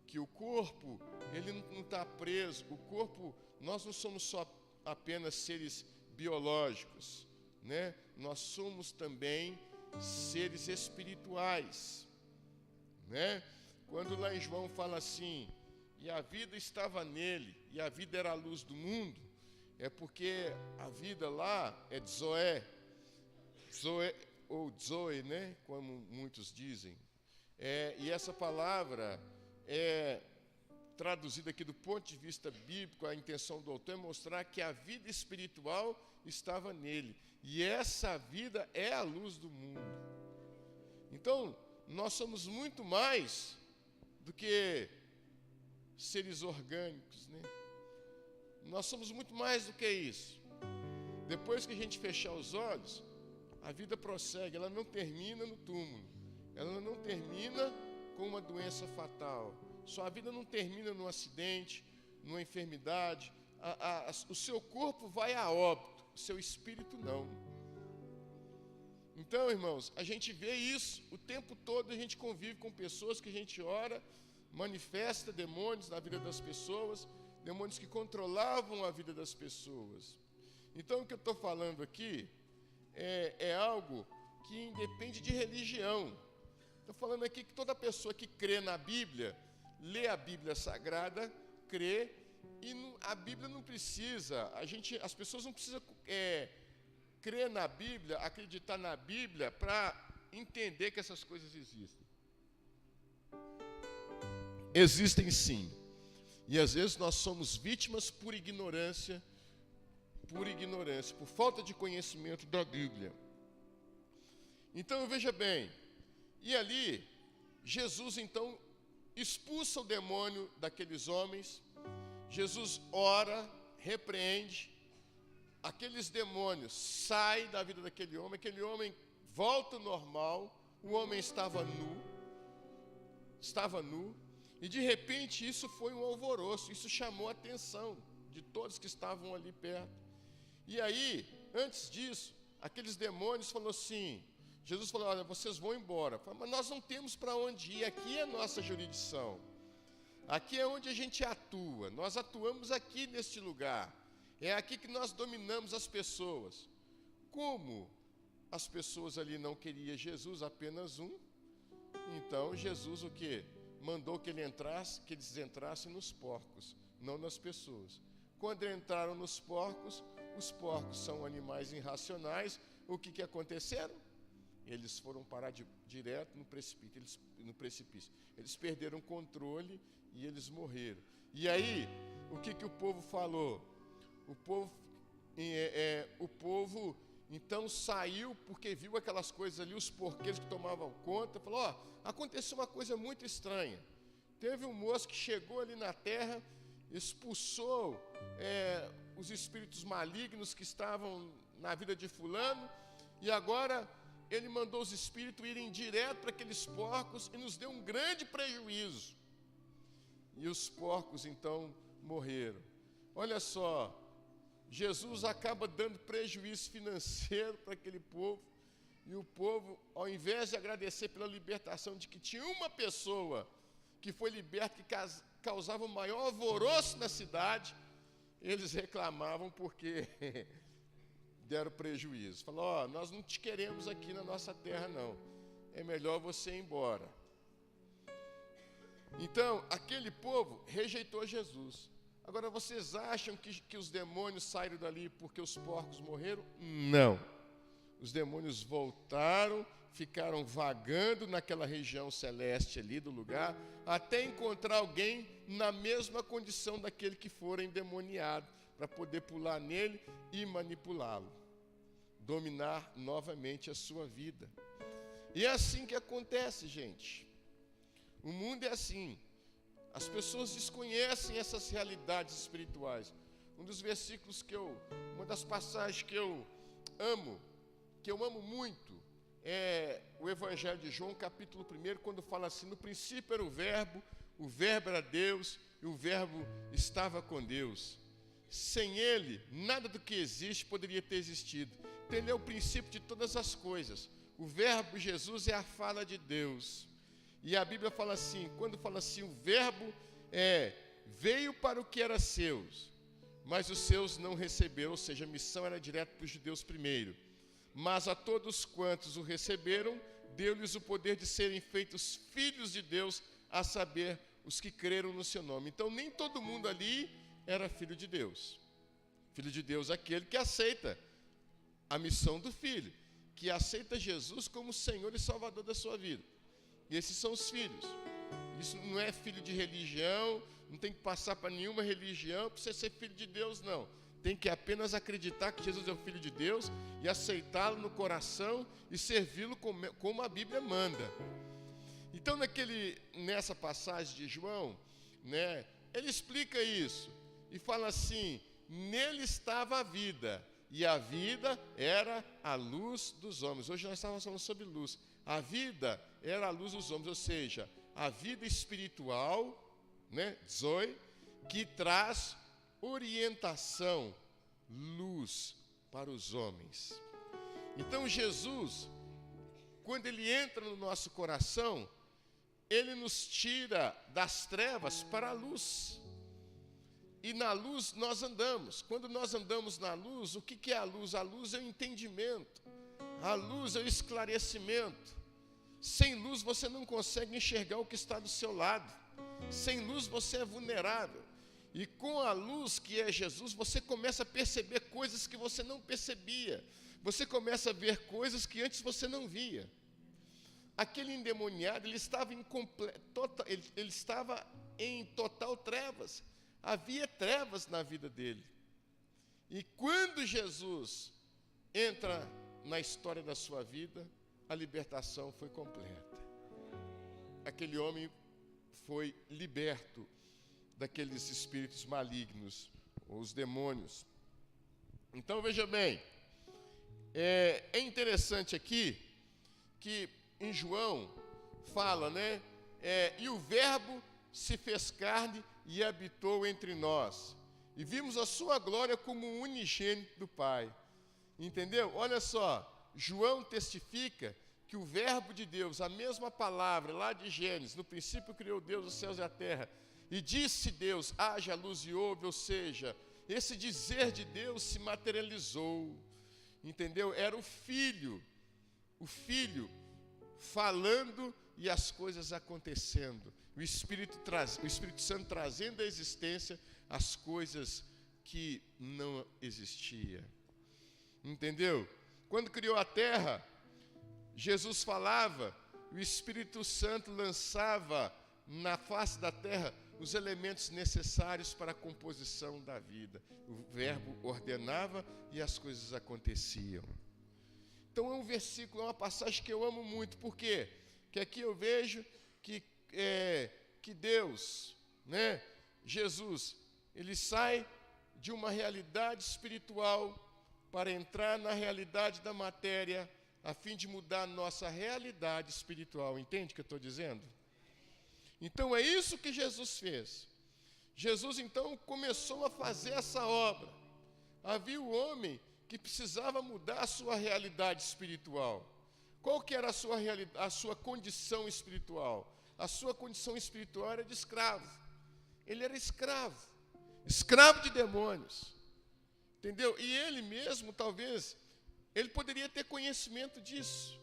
que o corpo, ele não está preso, o corpo, nós não somos só apenas seres biológicos, né? Nós somos também seres espirituais, né? Quando lá em João fala assim, e a vida estava nele, e a vida era a luz do mundo, é porque a vida lá é Zoé, ou Zoe, né? Como muitos dizem. E essa palavra é traduzida aqui do ponto de vista bíblico. A intenção do autor é mostrar que a vida espiritual estava nele. E essa vida é a luz do mundo. Então, nós somos muito mais do que seres orgânicos, né? Nós somos muito mais do que isso. Depois que a gente fechar os olhos, a vida prossegue, ela não termina no túmulo, ela não termina com uma doença fatal, sua vida não termina num acidente, numa enfermidade, o seu corpo vai a óbito, o seu espírito não. Então, irmãos, a gente vê isso o tempo todo, a gente convive com pessoas que a gente ora, manifesta demônios na vida das pessoas, demônios que controlavam a vida das pessoas. Então, o que eu estou falando aqui é algo que independe de religião. Estou falando aqui que toda pessoa que crê na Bíblia, lê a Bíblia Sagrada, crê, e a Bíblia não precisa, as pessoas não precisam crer na Bíblia, acreditar na Bíblia para entender que essas coisas existem. Existem sim. E às vezes nós somos vítimas por ignorância, por falta de conhecimento da Bíblia. Então veja bem, e ali Jesus então expulsa o demônio daqueles homens, Jesus ora, repreende, aqueles demônios saem da vida daquele homem, aquele homem volta ao normal, o homem estava nu, e de repente isso foi um alvoroço, isso chamou a atenção de todos que estavam ali perto. E aí, antes disso, aqueles demônios falaram assim, Jesus falou, olha, vocês vão embora. Falei, mas nós não temos para onde ir, aqui é a nossa jurisdição. Aqui é onde a gente atua, nós atuamos aqui neste lugar. É aqui que nós dominamos as pessoas. Como as pessoas ali não queriam Jesus, apenas um, então Jesus o quê? Mandou que eles entrassem nos porcos, não nas pessoas. Quando entraram nos porcos, os porcos são animais irracionais, o que aconteceram? Eles foram parar direto no precipício. Eles perderam o controle e eles morreram. E aí, o que o povo falou? O povo então saiu porque viu aquelas coisas ali, os porqueiros que tomavam conta, falou, aconteceu uma coisa muito estranha. Teve um moço que chegou ali na terra, expulsou os espíritos malignos que estavam na vida de fulano, e agora ele mandou os espíritos irem direto para aqueles porcos e nos deu um grande prejuízo. E os porcos então morreram. Olha só, Jesus acaba dando prejuízo financeiro para aquele povo, e o povo, ao invés de agradecer pela libertação de que tinha uma pessoa que foi liberta, que causava o maior alvoroço na cidade, eles reclamavam porque deram prejuízo. Falaram, nós não te queremos aqui na nossa terra não, é melhor você ir embora. Então, aquele povo rejeitou Jesus. Agora, vocês acham que os demônios saíram dali porque os porcos morreram? Não. Os demônios voltaram, ficaram vagando naquela região celeste ali do lugar, até encontrar alguém na mesma condição daquele que fora endemoniado, para poder pular nele e manipulá-lo, dominar novamente a sua vida. E é assim que acontece, gente. O mundo é assim. As pessoas desconhecem essas realidades espirituais. Um dos versículos uma das passagens que eu amo muito, é o Evangelho de João, capítulo 1, quando fala assim, no princípio era o Verbo era Deus, e o Verbo estava com Deus. Sem Ele, nada do que existe poderia ter existido. Então, Ele é o princípio de todas as coisas. O Verbo, Jesus, é a fala de Deus. E a Bíblia fala assim, quando fala assim, o Verbo veio para o que era seus, mas os seus não receberam, ou seja, a missão era direta para os judeus primeiro. Mas a todos quantos o receberam, deu-lhes o poder de serem feitos filhos de Deus, a saber, os que creram no seu nome. Então, nem todo mundo ali era filho de Deus. Filho de Deus é aquele que aceita a missão do Filho, que aceita Jesus como Senhor e Salvador da sua vida. E esses são os filhos. Isso não é filho de religião, não tem que passar para nenhuma religião para você ser filho de Deus, não. Tem que apenas acreditar que Jesus é o Filho de Deus e aceitá-lo no coração e servi-lo como a Bíblia manda. Então, nessa passagem de João, né, ele explica isso e fala assim: nele estava a vida, e a vida era a luz dos homens. Hoje nós estávamos falando sobre luz. A vida era a luz dos homens, ou seja, a vida espiritual, né, Zoe, que traz orientação, luz para os homens. Então Jesus, quando ele entra no nosso coração, ele nos tira das trevas para a luz. E na luz nós andamos. Quando nós andamos na luz, o que é a luz? A luz é o entendimento. A luz é o esclarecimento. Sem luz você não consegue enxergar o que está do seu lado. Sem luz você é vulnerável. E com a luz que é Jesus, você começa a perceber coisas que você não percebia. Você começa a ver coisas que antes você não via. Aquele endemoniado, ele estava em total trevas. Havia trevas na vida dele. E quando Jesus entra na história da sua vida, a libertação foi completa. Aquele homem foi liberto daqueles espíritos malignos, ou os demônios. Então veja bem, é interessante aqui que em João fala, né? E o Verbo se fez carne e habitou entre nós, e vimos a sua glória como o unigênito do Pai. Entendeu? Olha só, João testifica que o Verbo de Deus, a mesma palavra lá de Gênesis, no princípio criou Deus os céus e a terra, e disse Deus, haja luz e houve, ou seja, esse dizer de Deus se materializou. Entendeu? Era o Filho falando e as coisas acontecendo. O Espírito Santo trazendo à existência as coisas que não existiam. Entendeu? Quando criou a terra, Jesus falava, o Espírito Santo lançava na face da terra os elementos necessários para a composição da vida. O Verbo ordenava e as coisas aconteciam. Então é um versículo, é uma passagem que eu amo muito. Por quê? Porque aqui eu vejo que Deus, né, Jesus, ele sai de uma realidade espiritual para entrar na realidade da matéria, a fim de mudar a nossa realidade espiritual. Entende o que eu estou dizendo? Então é isso que Jesus fez. Jesus então começou a fazer essa obra. Havia o homem que precisava mudar a sua realidade espiritual. Qual que era a sua condição espiritual? A sua condição espiritual era de escravo. Ele era escravo de demônios. Entendeu? E ele mesmo, talvez, ele poderia ter conhecimento disso.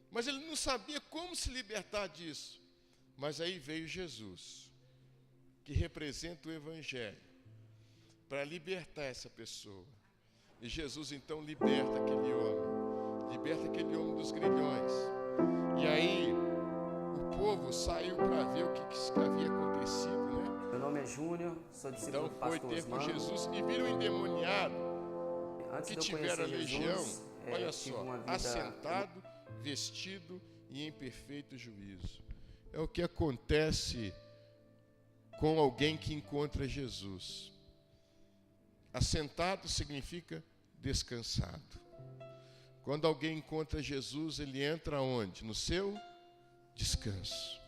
Mas ele não sabia como se libertar disso. Mas aí veio Jesus, que representa o Evangelho, para libertar essa pessoa. E Jesus então liberta aquele homem dos grilhões. E aí o povo saiu para ver o que havia acontecido, né? Meu nome é Júnior, sou discípulo do Então foi pastor ter com Osmando. Jesus e viram o endemoniado Antes que de eu tiveram a conhecer legião, Jesus, olha tive só, uma vida... assentado, vestido e em perfeito juízo. É o que acontece com alguém que encontra Jesus. Assentado significa descansado. Quando alguém encontra Jesus, ele entra onde? No seu descanso.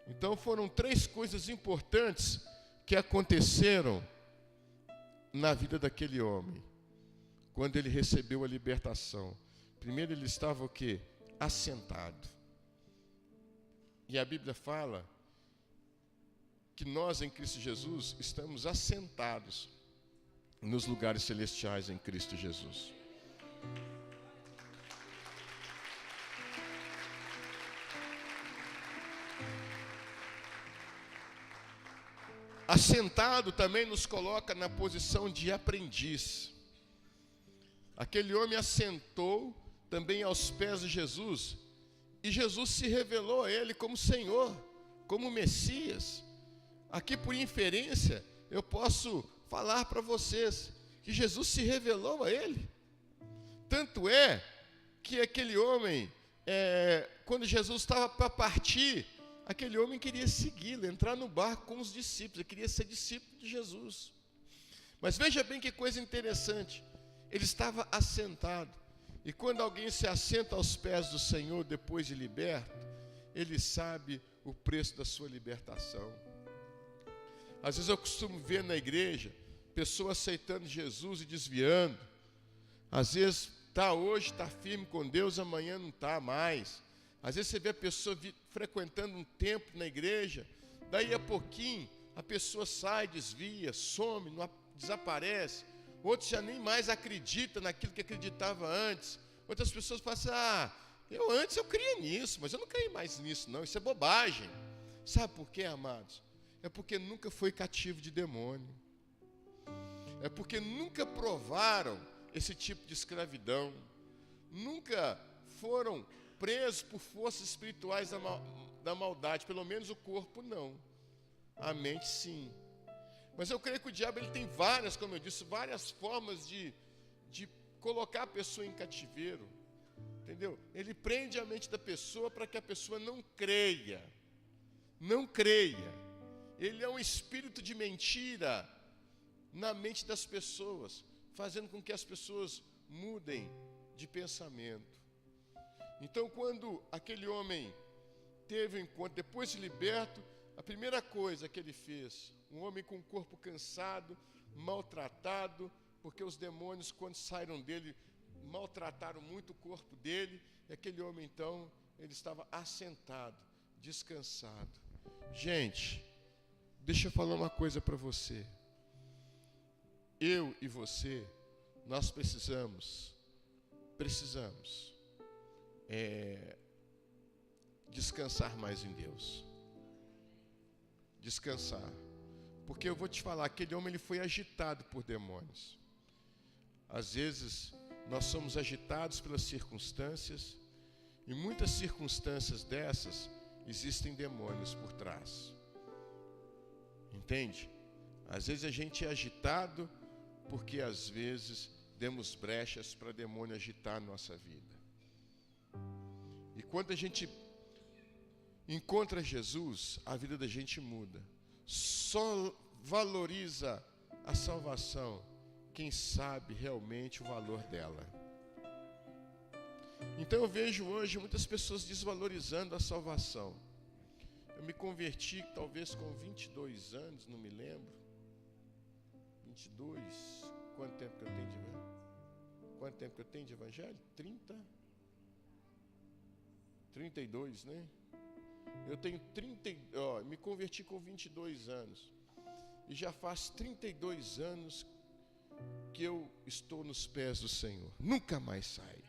Então foram 3 coisas importantes que aconteceram na vida daquele homem, quando ele recebeu a libertação. Primeiro ele estava o quê? Assentado. E a Bíblia fala que nós em Cristo Jesus estamos assentados nos lugares celestiais em Cristo Jesus. assentado também nos coloca na posição de aprendiz. Aquele homem assentou também aos pés de Jesus, e Jesus se revelou a ele como Senhor, como Messias. Aqui, por inferência, eu posso falar para vocês que Jesus se revelou a ele. Tanto é que aquele homem, quando Jesus estava para partir, aquele homem queria segui-lo, entrar no barco com os discípulos, ele queria ser discípulo de Jesus. Mas veja bem que coisa interessante, ele estava assentado, e quando alguém se assenta aos pés do Senhor depois de liberto, ele sabe o preço da sua libertação. Às vezes eu costumo ver na igreja pessoas aceitando Jesus e desviando. Às vezes hoje está firme com Deus, amanhã não está mais. Às vezes você vê a pessoa frequentando um tempo na igreja, daí a pouquinho a pessoa sai, desvia, some, desaparece. Outros já nem mais acreditam naquilo que acreditava antes. Outras pessoas falam assim, antes eu cria nisso, mas eu não creio mais nisso não, isso é bobagem. Sabe por quê, amados? É porque nunca foi cativo de demônio. É porque nunca provaram esse tipo de escravidão. Nunca foram presos por forças espirituais da maldade. Pelo menos o corpo não. A mente sim. Mas eu creio que o diabo ele tem várias, como eu disse, várias formas de colocar a pessoa em cativeiro. Entendeu? Ele prende a mente da pessoa para que a pessoa não creia. Não creia. Ele é um espírito de mentira na mente das pessoas, fazendo com que as pessoas mudem de pensamento. Então, quando aquele homem teve um encontro, depois de liberto, a primeira coisa que ele fez, um homem com o corpo cansado, maltratado, porque os demônios, quando saíram dele, maltrataram muito o corpo dele, e aquele homem, então, ele estava assentado, descansado. Gente, deixa eu falar uma coisa para você. Eu e você, nós precisamos descansar mais em Deus. Descansar. Porque eu vou te falar, aquele homem ele foi agitado por demônios. Às vezes, nós somos agitados pelas circunstâncias, e muitas circunstâncias dessas, existem demônios por trás. Entende? Às vezes a gente é agitado, porque às vezes demos brechas para demônio agitar a nossa vida. E quando a gente encontra Jesus, a vida da gente muda. Só valoriza a salvação quem sabe realmente o valor dela. Então eu vejo hoje muitas pessoas desvalorizando a salvação. Eu me converti talvez com 22 anos, não me lembro. 22, quanto tempo que eu tenho de evangelho? Quanto tempo que eu tenho de evangelho? 32, né? Eu tenho me converti com 22 anos. E já faz 32 anos que eu estou nos pés do Senhor. Nunca mais saí.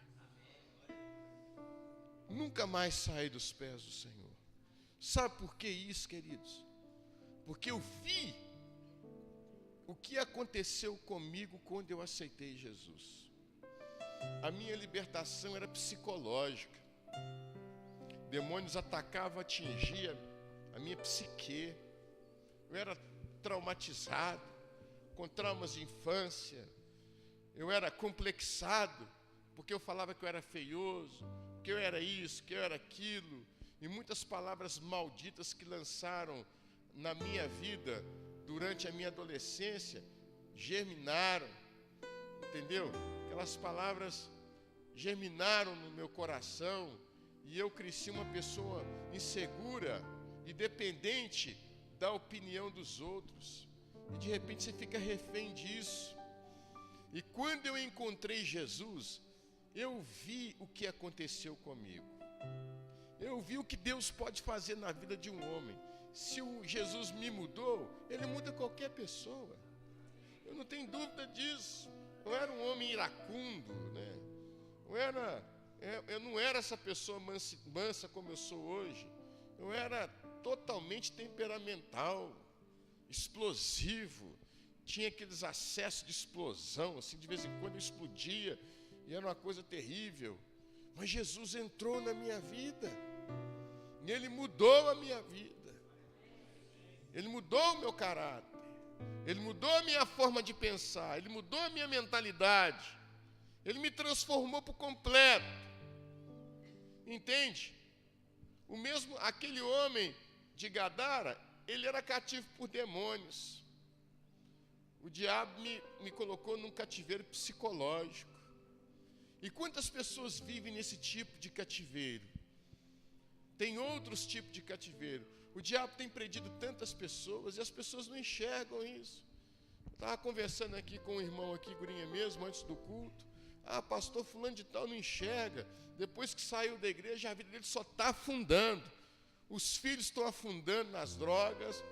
Nunca mais saí dos pés do Senhor. Sabe por que isso, queridos? Porque eu vi o que aconteceu comigo quando eu aceitei Jesus. A minha libertação era psicológica. Demônios atacavam, atingiam a minha psique. Eu era traumatizado, com traumas de infância. Eu era complexado, porque eu falava que eu era feioso, que eu era isso, que eu era aquilo. E muitas palavras malditas que lançaram na minha vida durante a minha adolescência germinaram, entendeu? Aquelas palavras germinaram no meu coração e eu cresci uma pessoa insegura e dependente da opinião dos outros. E de repente você fica refém disso. E quando eu encontrei Jesus, eu vi o que aconteceu comigo. Eu vi o que Deus pode fazer na vida de um homem. Se o Jesus me mudou, Ele muda qualquer pessoa. Eu não tenho dúvida disso. Eu era um homem iracundo, né? Eu não era essa pessoa mansa como eu sou hoje. Eu era totalmente temperamental. explosivo, tinha aqueles acessos de explosão, assim, de vez em quando explodia, e era uma coisa terrível. Mas Jesus entrou na minha vida, e Ele mudou a minha vida, Ele mudou o meu caráter, Ele mudou a minha forma de pensar, Ele mudou a minha mentalidade, Ele me transformou por completo. Entende? Aquele homem de Gadara, ele era cativo por demônios. O diabo me colocou num cativeiro psicológico. E quantas pessoas vivem nesse tipo de cativeiro? Tem outros tipos de cativeiro. O diabo tem prendido tantas pessoas e as pessoas não enxergam isso. Eu estava conversando aqui com um irmão aqui, gurinha mesmo, antes do culto. Pastor fulano de tal não enxerga. Depois que saiu da igreja, a vida dele só está afundando. Os filhos estão afundando nas drogas.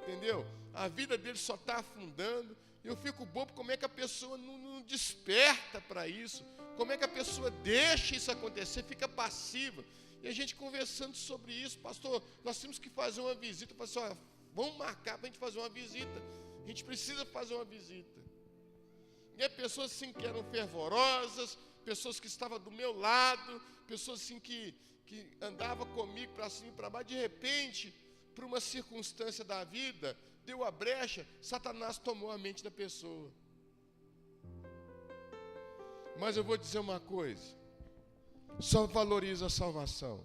Entendeu? A vida dele só está afundando. Eu fico bobo como é que a pessoa não desperta para isso. Como é que a pessoa deixa isso acontecer, fica passiva. E a gente conversando sobre isso, pastor, nós temos que fazer uma visita. Eu falei assim, vamos marcar para a gente fazer uma visita. A gente precisa fazer uma visita. E é pessoas assim que eram fervorosas, pessoas que estavam do meu lado, pessoas assim que andavam comigo para cima e para baixo. De repente, por uma circunstância da vida, deu a brecha, Satanás tomou a mente da pessoa. Mas eu vou dizer uma coisa, só valoriza a salvação.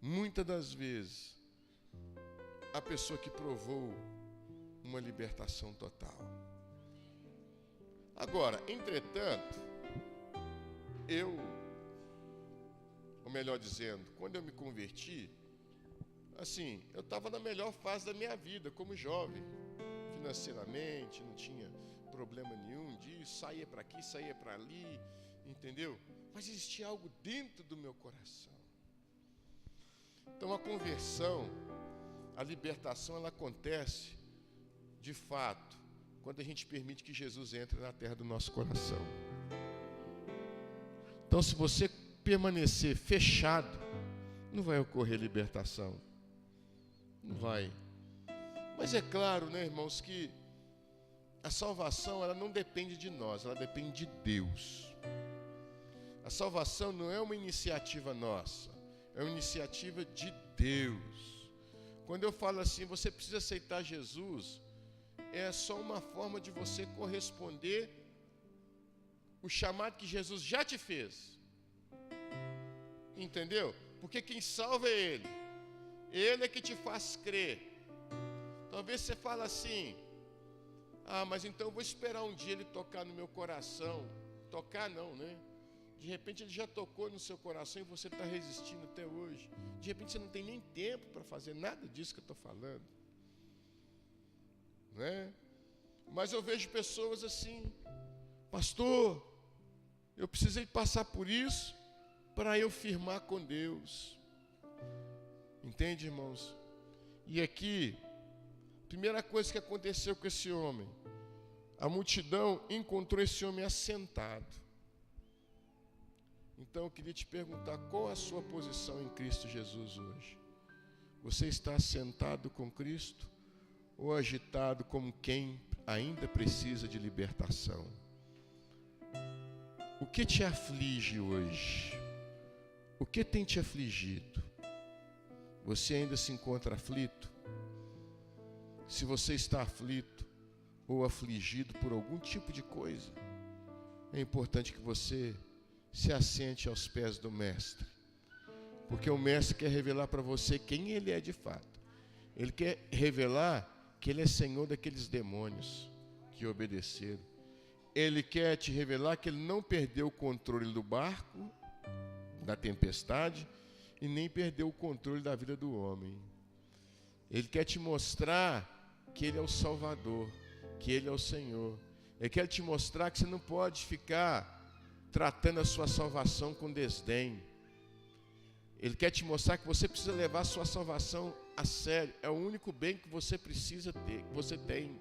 Muitas das vezes, a pessoa que provou uma libertação total. Agora, entretanto, ou melhor dizendo, quando eu me converti, assim, eu estava na melhor fase da minha vida, como jovem, financeiramente, não tinha problema nenhum disso, saía para aqui, saía para ali, entendeu? Mas existia algo dentro do meu coração. Então a conversão, a libertação, ela acontece, de fato, quando a gente permite que Jesus entre na terra do nosso coração. Então, se você permanecer fechado, não vai ocorrer libertação. Não vai. Mas é claro, né, irmãos, que a salvação, ela não depende de nós, ela depende de Deus. A salvação não é uma iniciativa nossa, é uma iniciativa de Deus. Quando eu falo assim, você precisa aceitar Jesus, é só uma forma de você corresponder o chamado que Jesus já te fez. Entendeu? Porque quem salva é Ele. Ele é que te faz crer. Talvez você fale assim, mas então eu vou esperar um dia Ele tocar no meu coração. Tocar não, né? De repente Ele já tocou no seu coração e você está resistindo até hoje. De repente você não tem nem tempo para fazer nada disso que eu estou falando. Né? Mas eu vejo pessoas assim, pastor, eu precisei passar por isso para eu firmar com Deus. Entende, irmãos? E aqui, primeira coisa que aconteceu com esse homem, a multidão encontrou esse homem assentado. Então eu queria te perguntar, qual a sua posição em Cristo Jesus hoje? Você está assentado com Cristo ou agitado como quem ainda precisa de libertação? O que te aflige hoje? O que tem te afligido? Você ainda se encontra aflito? Se você está aflito ou afligido por algum tipo de coisa, é importante que você se assente aos pés do Mestre. Porque o Mestre quer revelar para você quem Ele é de fato. Ele quer revelar que Ele é Senhor daqueles demônios que obedeceram. Ele quer te revelar que Ele não perdeu o controle do barco, da tempestade, e nem perdeu o controle da vida do homem. Ele quer te mostrar que Ele é o Salvador, que Ele é o Senhor. Ele quer te mostrar que você não pode ficar tratando a sua salvação com desdém. Ele quer te mostrar que você precisa levar a sua salvação a sério. É o único bem que você precisa ter, que você tem.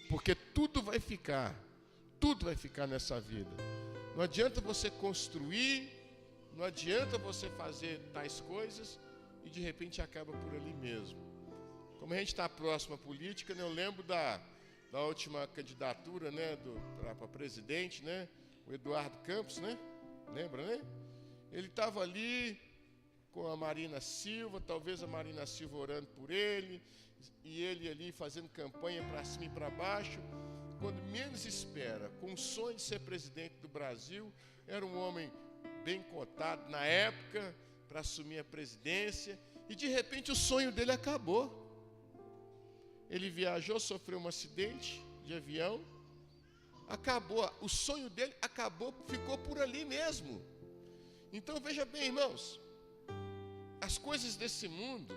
Porque tudo vai ficar nessa vida. Não adianta você construir, não adianta você fazer tais coisas e de repente acaba por ali mesmo. Como a gente está próximo à política, né, eu lembro da última candidatura, né, para presidente, né, o Eduardo Campos, né? Lembra, né? Ele estava ali com a Marina Silva, talvez a Marina Silva orando por ele, e ele ali fazendo campanha para cima e para baixo. Quando menos espera, com o sonho de ser presidente do Brasil, era um homem bem cotado na época para assumir a presidência, e de repente o sonho dele acabou. Ele viajou, sofreu um acidente de avião, acabou, o sonho dele acabou, ficou por ali mesmo. Então veja bem, irmãos, as coisas desse mundo,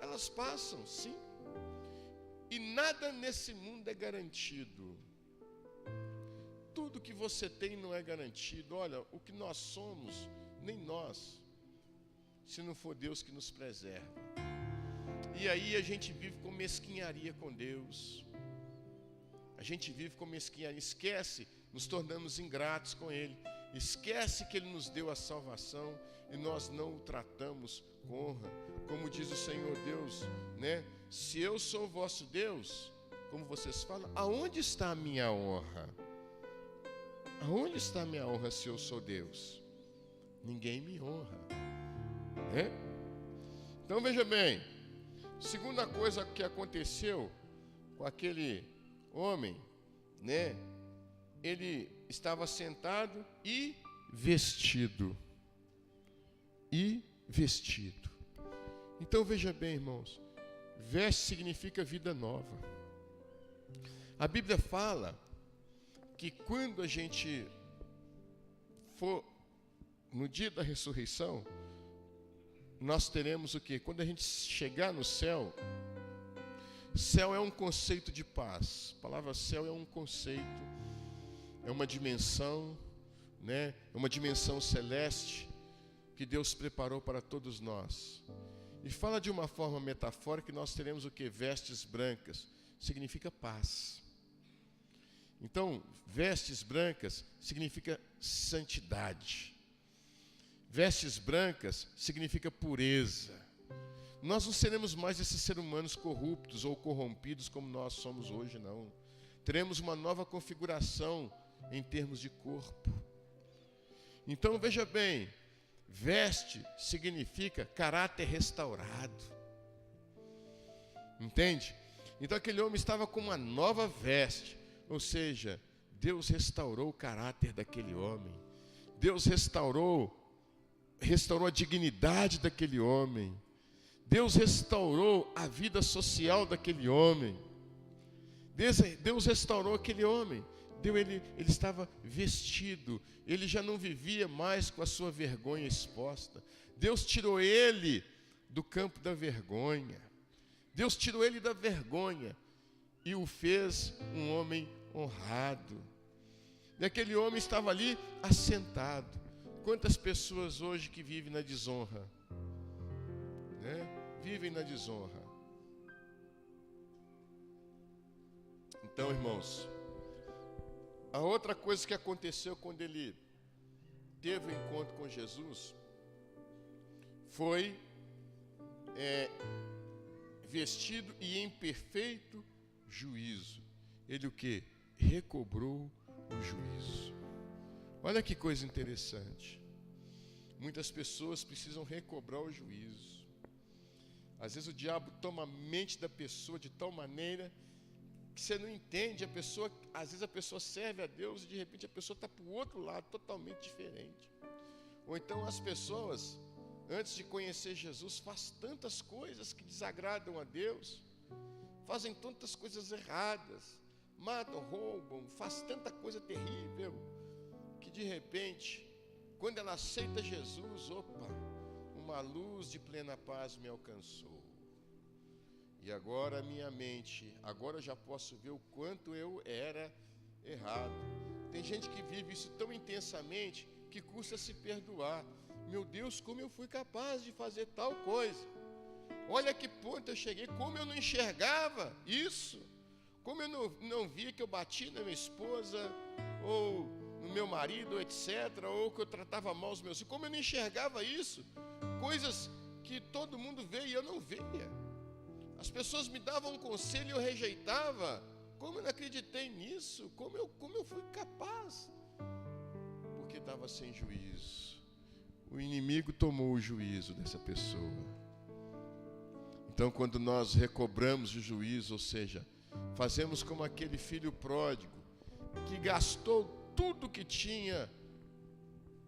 elas passam, sim, e nada nesse mundo é garantido. Tudo que você tem não é garantido. Olha, o que nós somos, nem nós, se não for Deus que nos preserva. E aí a gente vive com mesquinharia com Deus. A gente vive com mesquinharia, esquece, nos tornamos ingratos com Ele. Esquece que Ele nos deu a salvação e nós não o tratamos com honra. Como diz o Senhor Deus, né? Se eu sou o vosso Deus, como vocês falam, aonde está a minha honra? Aonde está a minha honra se eu sou Deus? Ninguém me honra, né? Então veja bem, segunda coisa que aconteceu com aquele homem, né? Ele estava sentado e vestido. E vestido. Então veja bem, irmãos, veste significa vida nova. A Bíblia fala que quando a gente for no dia da ressurreição, nós teremos o quê? Quando a gente chegar no céu, céu é um conceito de paz. A palavra céu é um conceito, é uma dimensão, né? É uma dimensão celeste que Deus preparou para todos nós. E fala de uma forma metafórica que nós teremos o quê? Vestes brancas. Significa paz. Então, vestes brancas significa santidade. Vestes brancas significa pureza. Nós não seremos mais esses seres humanos corruptos ou corrompidos como nós somos hoje, não. Teremos uma nova configuração em termos de corpo. Então, veja bem, veste significa caráter restaurado. Entende? Então aquele homem estava com uma nova veste, ou seja, Deus restaurou o caráter daquele homem. Deus restaurou a dignidade daquele homem. Deus restaurou a vida social daquele homem. Deus restaurou aquele homem. Ele estava vestido, ele já não vivia mais com a sua vergonha exposta. Deus tirou ele do campo da vergonha. Deus tirou ele da vergonha e o fez um homem honrado. E aquele homem estava ali assentado. Quantas pessoas hoje que vivem na desonra, né? Vivem na desonra. Então, irmãos, a outra coisa que aconteceu quando ele teve o encontro com Jesus foi vestido e em perfeito juízo. Ele o quê? Recobrou o juízo. Olha que coisa interessante. Muitas pessoas precisam recobrar o juízo. Às vezes o diabo toma a mente da pessoa de tal maneira que você não entende, às vezes a pessoa serve a Deus e de repente a pessoa está para o outro lado, totalmente diferente. Ou então as pessoas, antes de conhecer Jesus, fazem tantas coisas que desagradam a Deus, fazem tantas coisas erradas, matam, roubam, fazem tanta coisa terrível, que de repente, quando ela aceita Jesus, uma luz de plena paz me alcançou. E agora a minha mente, agora eu já posso ver o quanto eu era errado. Tem gente que vive isso tão intensamente que custa se perdoar. Meu Deus, como eu fui capaz de fazer tal coisa? Olha que ponto eu cheguei, como eu não enxergava isso. Como eu não via que eu bati na minha esposa, ou no meu marido, etc. Ou que eu tratava mal os meus filhos. Como eu não enxergava isso. Coisas que todo mundo vê e eu não via. As pessoas me davam um conselho e eu rejeitava. Como eu não acreditei nisso? Como eu fui capaz? Porque estava sem juízo. O inimigo tomou o juízo dessa pessoa. Então, quando nós recobramos o juízo, ou seja, fazemos como aquele filho pródigo, que gastou tudo que tinha,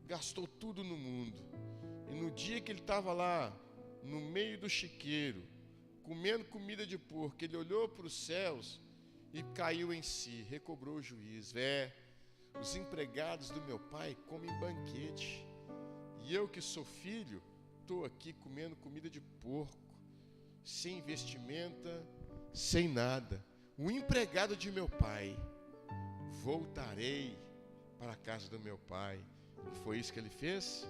gastou tudo no mundo. E no dia que ele estava lá, no meio do chiqueiro, comendo comida de porco, ele olhou para os céus e caiu em si, recobrou o juízo. Os empregados do meu pai comem banquete, e eu que sou filho, estou aqui comendo comida de porco, sem vestimenta, sem nada. O empregado de meu pai, voltarei para a casa do meu pai. E foi isso que ele fez.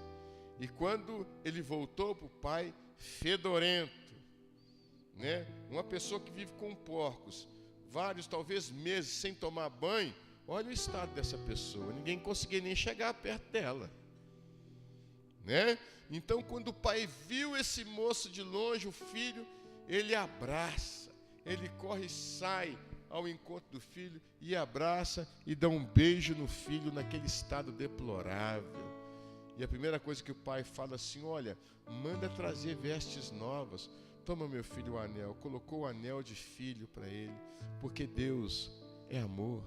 E quando ele voltou para o pai, fedorento, né? Uma pessoa que vive com porcos, vários, talvez meses, sem tomar banho, olha o estado dessa pessoa. Ninguém conseguia nem chegar perto dela, né? Então, quando o pai viu esse moço de longe, o filho, ele abraça, ele corre e sai ao encontro do filho e abraça e dá um beijo no filho naquele estado deplorável. E a primeira coisa que o pai fala assim: olha, manda trazer vestes novas. Toma, meu filho, o anel. Colocou o anel de filho para ele, porque Deus é amor.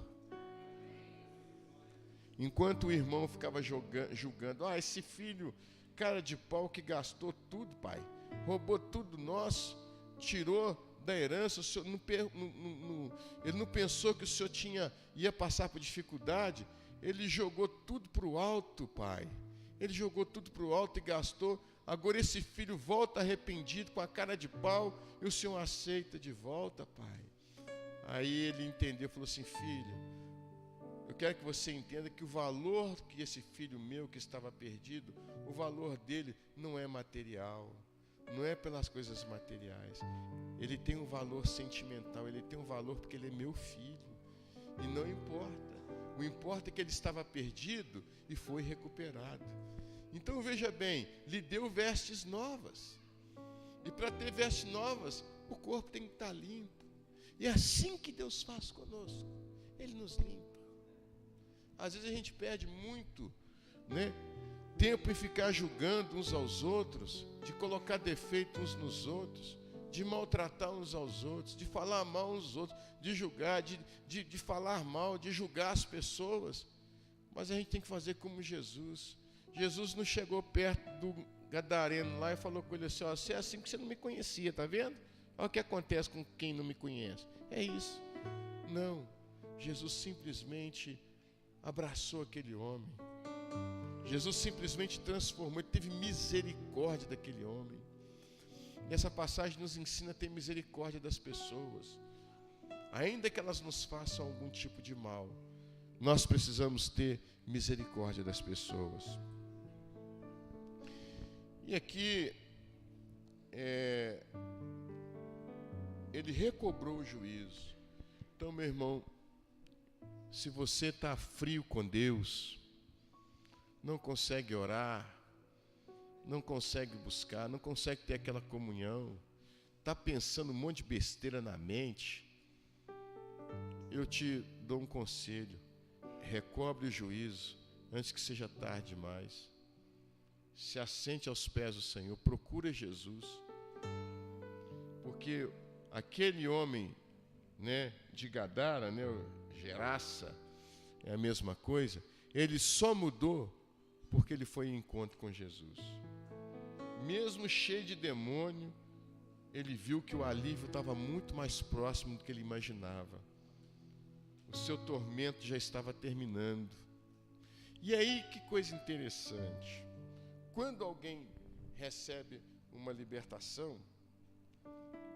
Enquanto o irmão ficava julgando: esse filho, cara de pau, que gastou tudo, pai, roubou tudo nosso, tirou da herança, o senhor ele não pensou que o senhor ia passar por dificuldade, ele jogou tudo para o alto, pai. Ele jogou tudo para o alto e gastou. Agora esse filho volta arrependido, com a cara de pau, e o senhor aceita de volta, pai. Aí ele entendeu, falou assim: filho, eu quero que você entenda que o valor que esse filho meu que estava perdido, o valor dele não é material, não é pelas coisas materiais. Ele tem um valor sentimental, ele tem um valor porque ele é meu filho. E não importa. O importa é que ele estava perdido e foi recuperado. Então veja bem, lhe deu vestes novas. E para ter vestes novas, o corpo tem que estar limpo. E é assim que Deus faz conosco. Ele nos limpa. Às vezes a gente perde muito, né, tempo em ficar julgando uns aos outros, de colocar defeito uns nos outros, de maltratar uns aos outros, de falar mal uns dos outros, de julgar, de falar mal, de julgar as pessoas. Mas a gente tem que fazer como Jesus. Jesus não chegou perto do gadareno lá e falou com ele assim: você é assim porque você não me conhecia, tá vendo? Olha o que acontece com quem não me conhece. É isso. Não. Jesus simplesmente abraçou aquele homem. Jesus simplesmente transformou, ele teve misericórdia daquele homem. E essa passagem nos ensina a ter misericórdia das pessoas. Ainda que elas nos façam algum tipo de mal, nós precisamos ter misericórdia das pessoas. E aqui, ele recobrou o juízo. Então, meu irmão, se você está frio com Deus, não consegue orar, não consegue buscar, não consegue ter aquela comunhão, está pensando um monte de besteira na mente, eu te dou um conselho: recobre o juízo antes que seja tarde demais. Se assente aos pés do Senhor, procura Jesus, porque aquele homem, né, de Gadara, né, Gerasa, é a mesma coisa, ele só mudou porque ele foi em encontro com Jesus. Mesmo cheio de demônio, ele viu que o alívio estava muito mais próximo do que ele imaginava. O seu tormento já estava terminando. E aí, que coisa interessante. Quando alguém recebe uma libertação,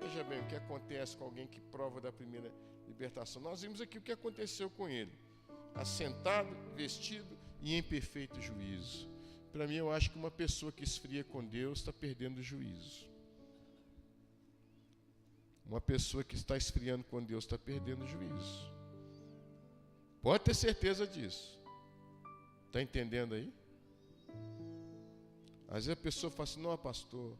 veja bem o que acontece com alguém que prova da primeira libertação. Nós vimos aqui o que aconteceu com ele: assentado, vestido e em perfeito juízo. Para mim, eu acho que uma pessoa que esfria com Deus está perdendo o juízo. Uma pessoa que está esfriando com Deus está perdendo o juízo. Pode ter certeza disso. Está entendendo aí? Às vezes a pessoa fala assim: não, pastor,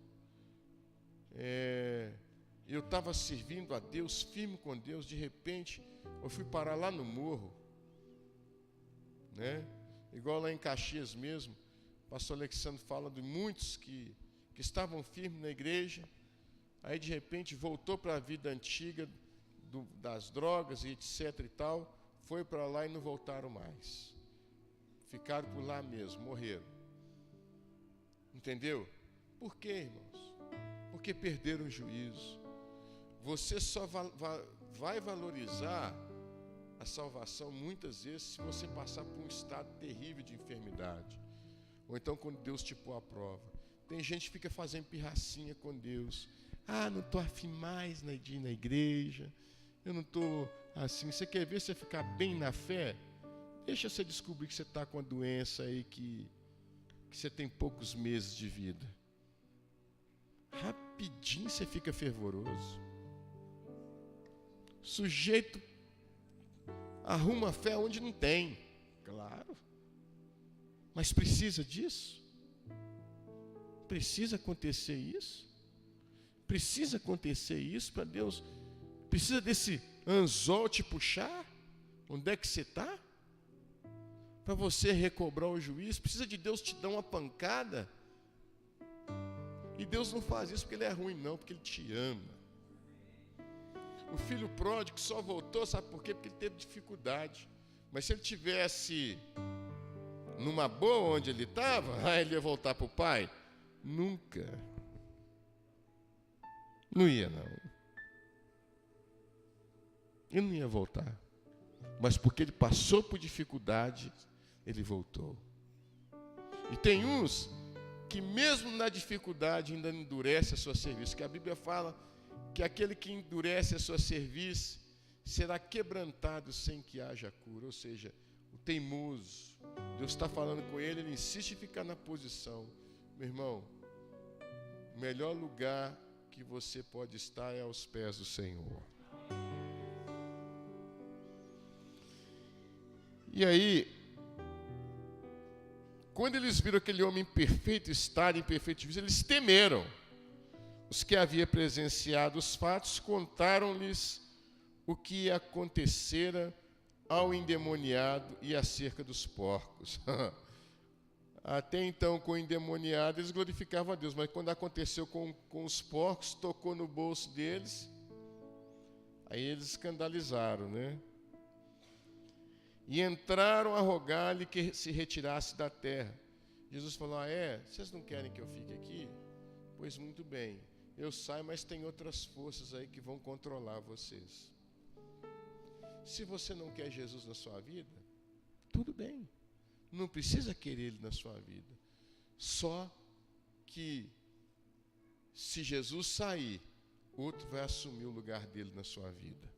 Eu estava servindo a Deus, firme com Deus, de repente, eu fui parar lá no morro, né? Igual lá em Caxias mesmo, o pastor Alexandre fala de muitos que estavam firmes na igreja, aí de repente voltou para a vida antiga das drogas e etc e tal, foi para lá e não voltaram mais. Ficaram por lá mesmo, morreram. Entendeu? Por quê, irmãos? Porque perderam o juízo. Você só vai valorizar a salvação muitas vezes se você passar por um estado terrível de enfermidade. Ou então quando Deus te pôr à prova. Tem gente que fica fazendo pirracinha com Deus. Ah, não estou afim mais de ir na igreja. Eu não estou assim. Você quer ver você ficar bem na fé? Deixa você descobrir que você está com a doença aí que você tem poucos meses de vida. Rapidinho você fica fervoroso. Sujeito arruma fé onde não tem. Claro. Mas precisa disso? Precisa acontecer isso? Precisa acontecer isso para Deus? Precisa desse anzol te puxar? Onde é que você está? Para você recobrar o juízo? Precisa de Deus te dar uma pancada? E Deus não faz isso porque Ele é ruim, não, porque Ele te ama. O filho pródigo só voltou, sabe por quê? Porque ele teve dificuldade. Mas se ele tivesse numa boa onde ele estava, ele ia voltar para o pai? Nunca. Não ia, não. Ele não ia voltar. Mas porque ele passou por dificuldade, ele voltou. E tem uns que mesmo na dificuldade ainda endurece a sua serviço, que a Bíblia fala que aquele que endurece a sua cerviz será quebrantado sem que haja cura. Ou seja, o teimoso, Deus está falando com ele, ele insiste em ficar na posição. Meu irmão, o melhor lugar que você pode estar é aos pés do Senhor. E aí, quando eles viram aquele homem em perfeito estado, em perfeito juízo, eles temeram. Os que haviam presenciado os fatos contaram-lhes o que acontecera ao endemoniado e acerca dos porcos. Até então, com o endemoniado, eles glorificavam a Deus, mas quando aconteceu com os porcos, tocou no bolso deles, aí eles escandalizaram, né? E entraram a rogar-lhe que se retirasse da terra. Jesus falou: vocês não querem que eu fique aqui? Pois muito bem, eu saio, mas tem outras forças aí que vão controlar vocês. Se você não quer Jesus na sua vida, tudo bem. Não precisa querer Ele na sua vida. Só que se Jesus sair, outro vai assumir o lugar dele na sua vida.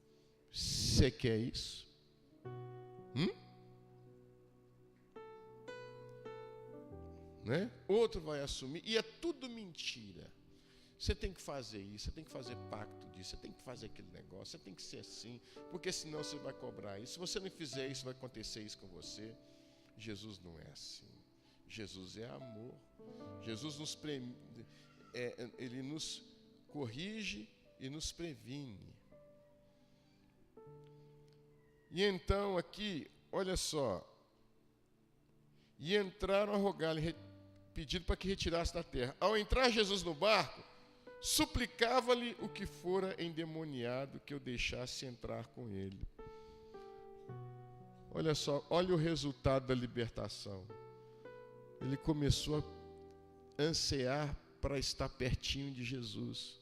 Você quer isso? Né? Outro vai assumir, e é tudo mentira. Você tem que fazer isso, você tem que fazer pacto disso, você tem que fazer aquele negócio, você tem que ser assim, porque senão você vai cobrar isso. Se você não fizer isso, vai acontecer isso com você. Jesus não é assim. Jesus é amor. Jesus Ele nos corrige e nos previne. E então aqui, olha só. E entraram a rogar-lhe, pedindo para que retirasse da terra. Ao entrar Jesus no barco, suplicava-lhe o que fora endemoniado que eu deixasse entrar com ele. Olha só, olha o resultado da libertação. Ele começou a ansiar para estar pertinho de Jesus.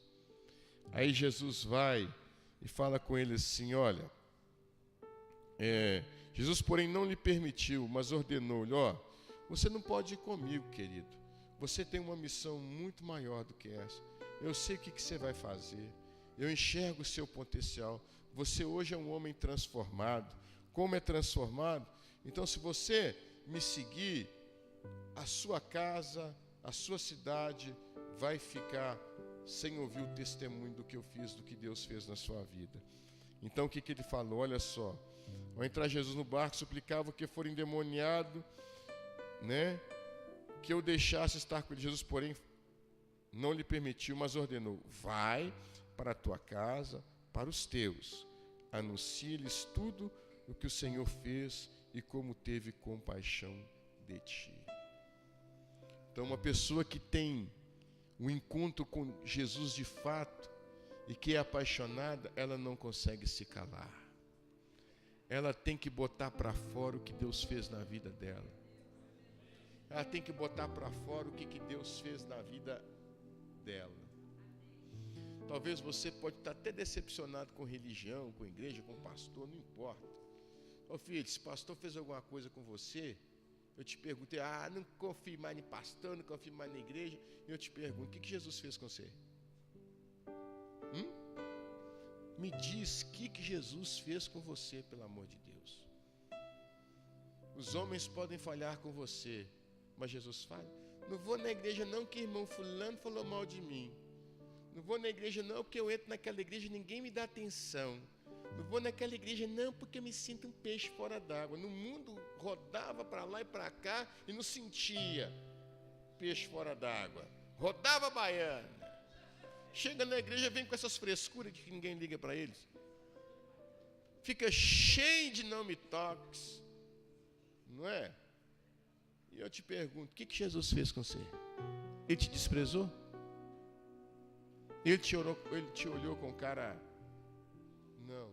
Aí Jesus vai e fala com ele assim: olha, Jesus, porém, não lhe permitiu, mas ordenou-lhe: você não pode ir comigo, querido. Você tem uma missão muito maior do que essa. Eu sei o que você vai fazer. Eu enxergo o seu potencial. Você hoje é um homem transformado. Como é transformado? Então, se você me seguir, a sua casa, a sua cidade vai ficar sem ouvir o testemunho do que eu fiz, do que Deus fez na sua vida. Então, o que ele falou? Olha só. Ao entrar Jesus no barco, suplicava que for endemoniado, né, que eu deixasse estar com ele. Jesus, porém, não lhe permitiu, mas ordenou: vai, para a tua casa, para os teus. Anuncia-lhes tudo o que o Senhor fez e como teve compaixão de ti. Então, uma pessoa que tem um encontro com Jesus de fato e que é apaixonada, ela não consegue se calar. Ela tem que botar para fora o que Deus fez na vida dela. Ela tem que botar para fora o que Deus fez na vida dela. Talvez você pode estar até decepcionado com religião, com igreja, com pastor, não importa. Ô filho, se pastor fez alguma coisa com você, eu te perguntei, não confio mais em pastor, não confio mais na igreja, e eu te pergunto, o que Jesus fez com você? Me diz o que Jesus fez com você, pelo amor de Deus. Os homens podem falhar com você, mas Jesus fala. Não vou na igreja não, que irmão fulano falou mal de mim. Não vou na igreja não, porque eu entro naquela igreja e ninguém me dá atenção. Não vou naquela igreja não, porque eu me sinto um peixe fora d'água. No mundo rodava para lá e para cá e não sentia peixe fora d'água. Rodava a baiana. Chega na igreja, vem com essas frescuras que ninguém liga para eles. Fica cheio de não me toques. Não é? E eu te pergunto, o que Jesus fez com você? Ele te desprezou? Ele te olhou com cara... Não.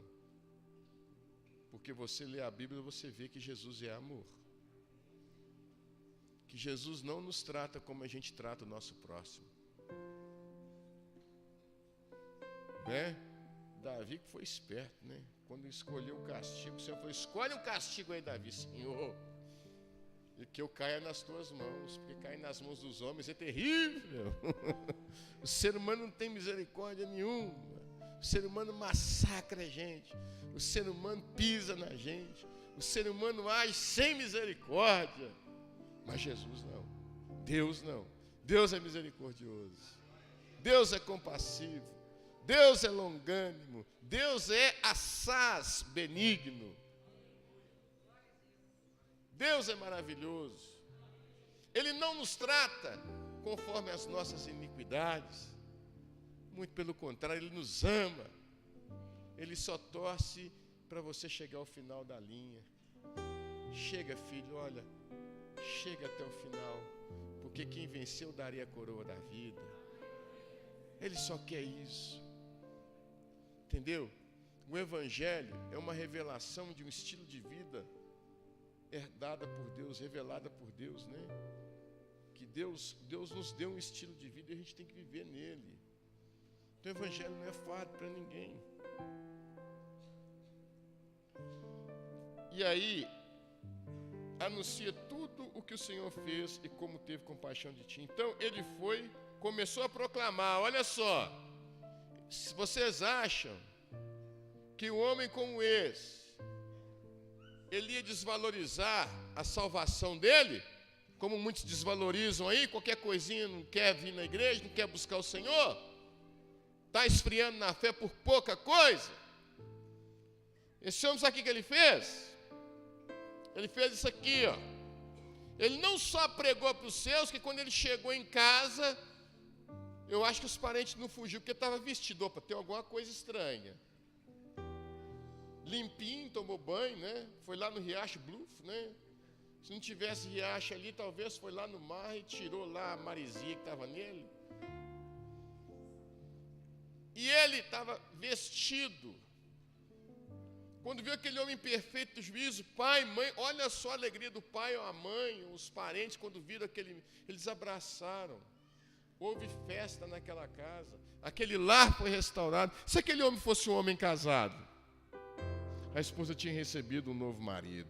Porque você lê a Bíblia e você vê que Jesus é amor. Que Jesus não nos trata como a gente trata o nosso próximo. Né? Davi que foi esperto, né? Quando escolheu o castigo, o Senhor falou, escolhe um castigo aí, Davi, Senhor. E que eu caia nas tuas mãos, porque cair nas mãos dos homens é terrível. O ser humano não tem misericórdia nenhuma. O ser humano massacra a gente. O ser humano pisa na gente. O ser humano age sem misericórdia. Mas Jesus não. Deus não. Deus é misericordioso. Deus é compassivo. Deus é longânimo. Deus é assaz benigno. Deus é maravilhoso. Ele não nos trata conforme as nossas iniquidades. Muito pelo contrário, Ele nos ama. Ele só torce para você chegar ao final da linha. Chega, filho, olha, chega até o final, porque quem venceu daria a coroa da vida. Ele só quer isso. Entendeu? O Evangelho é uma revelação de um estilo de vida herdada por Deus, revelada por Deus, né? Que Deus nos deu um estilo de vida e a gente tem que viver nele. Então o Evangelho não é fardo para ninguém. E aí, anuncia tudo o que o Senhor fez e como teve compaixão de ti. Então ele começou a proclamar, olha só, se vocês acham que um homem como esse, ele ia desvalorizar a salvação dele, como muitos desvalorizam aí, qualquer coisinha não quer vir na igreja, não quer buscar o Senhor, está esfriando na fé por pouca coisa. Esse homem, sabe o que ele fez? Ele fez isso aqui, ó. Ele não só pregou para os seus, que quando ele chegou em casa, eu acho que os parentes não fugiram, porque estava vestido, opa, tem alguma coisa estranha. Limpinho, tomou banho, né? Foi lá no Riacho Bluff, né? Se não tivesse riacho ali, talvez foi lá no mar e tirou lá a maresia que estava nele. E ele estava vestido. Quando viu aquele homem perfeito do juízo, pai, mãe, olha só a alegria do pai ou a mãe, os parentes, quando viram eles abraçaram. Houve festa naquela casa. Aquele lar foi restaurado. Se aquele homem fosse um homem casado, a esposa tinha recebido um novo marido.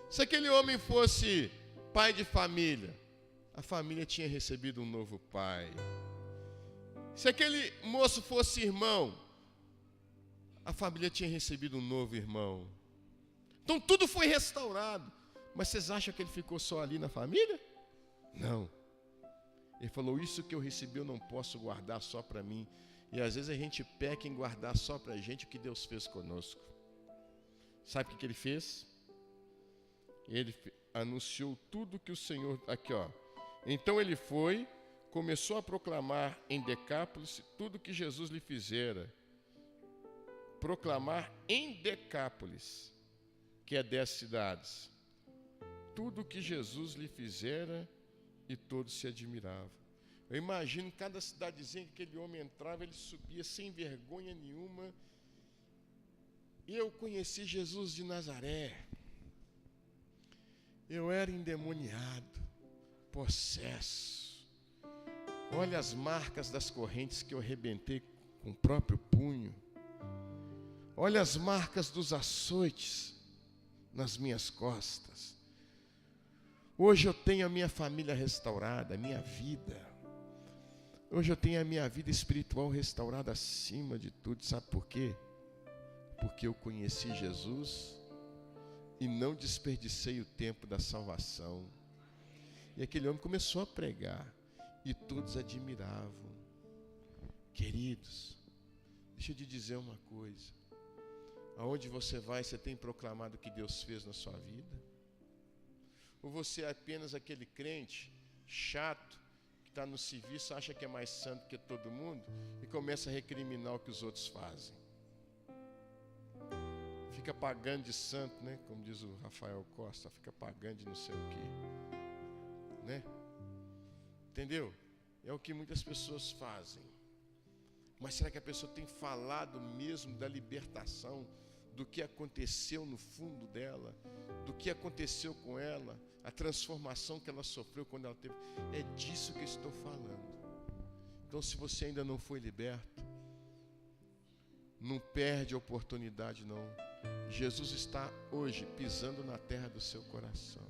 Se aquele homem fosse pai de família, a família tinha recebido um novo pai. Se aquele moço fosse irmão, a família tinha recebido um novo irmão. Então tudo foi restaurado. Mas vocês acham que ele ficou só ali na família? Não. Ele falou, isso que eu recebi eu não posso guardar só para mim. E às vezes a gente peca em guardar só para a gente o que Deus fez conosco. Sabe o que ele fez? Ele anunciou tudo que o Senhor... Aqui, ó. Então ele foi, começou a proclamar em Decápolis tudo que Jesus lhe fizera. Proclamar em Decápolis, que é 10 cidades, tudo que Jesus lhe fizera, e todos se admiravam. Eu imagino cada cidadezinha que aquele homem entrava, ele subia sem vergonha nenhuma. Eu conheci Jesus de Nazaré. Eu era endemoniado, possesso. Olha as marcas das correntes que eu arrebentei com o próprio punho. Olha as marcas dos açoites nas minhas costas. Hoje eu tenho a minha família restaurada, a minha vida. Hoje eu tenho a minha vida espiritual restaurada acima de tudo. Sabe por quê? Porque eu conheci Jesus e não desperdicei o tempo da salvação. E aquele homem começou a pregar e todos admiravam. Queridos, deixa eu te dizer uma coisa. Aonde você vai, você tem proclamado o que Deus fez na sua vida? Ou você é apenas aquele crente chato que está no serviço, acha que é mais santo que todo mundo e começa a recriminar o que os outros fazem? Fica pagando de santo, né? Como diz o Rafael Costa, fica pagando de não sei o quê, né? Entendeu? É o que muitas pessoas fazem. Mas será que a pessoa tem falado mesmo da libertação, do que aconteceu no fundo dela, do que aconteceu com ela, a transformação que ela sofreu quando ela teve? É disso que eu estou falando. Então, se você ainda não foi liberto, não perde a oportunidade, não. Jesus está hoje pisando na terra do seu coração.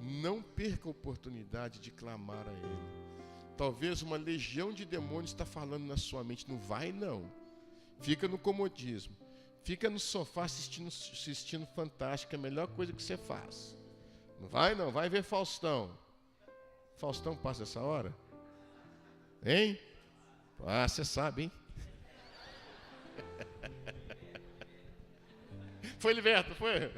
Não perca a oportunidade de clamar a Ele. Talvez uma legião de demônios está falando na sua mente. Não vai, não. Fica no comodismo. Fica no sofá assistindo Fantástico. É a melhor coisa que você faz. Não vai, não. Vai ver Faustão. Faustão passa essa hora? Hein? Ah, você sabe, hein? Foi liberto, foi?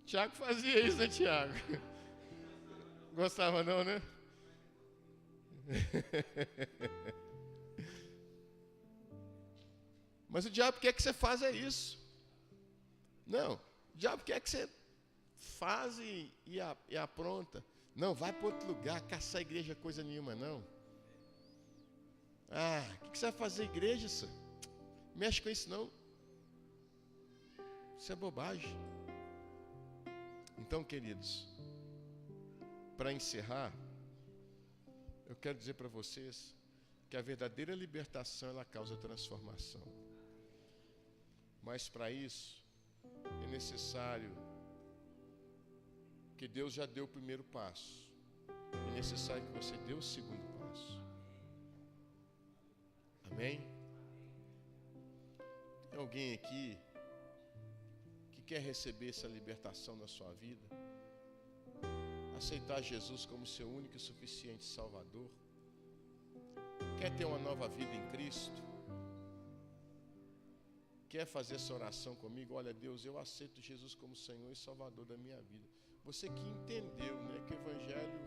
Tiago fazia isso, né, Tiago? Gostava não, né? Mas o diabo quer que você faça isso. Não, o diabo quer que você faz e apronta. Não, vai para outro lugar, caçar a igreja coisa nenhuma, não. Ah, o que você vai fazer igreja, senhor? Mexe com isso, não. Isso é bobagem. Então, queridos, para encerrar, eu quero dizer para vocês que a verdadeira libertação, ela causa transformação. Mas para isso, é necessário que Deus já deu o primeiro passo. É necessário que você dê o segundo passo. Amém? Tem alguém aqui que quer receber essa libertação na sua vida? Aceitar Jesus como seu único e suficiente Salvador? Quer ter uma nova vida em Cristo? Quer fazer essa oração comigo? Olha, Deus, eu aceito Jesus como Senhor e Salvador da minha vida. Você que entendeu, né, que o Evangelho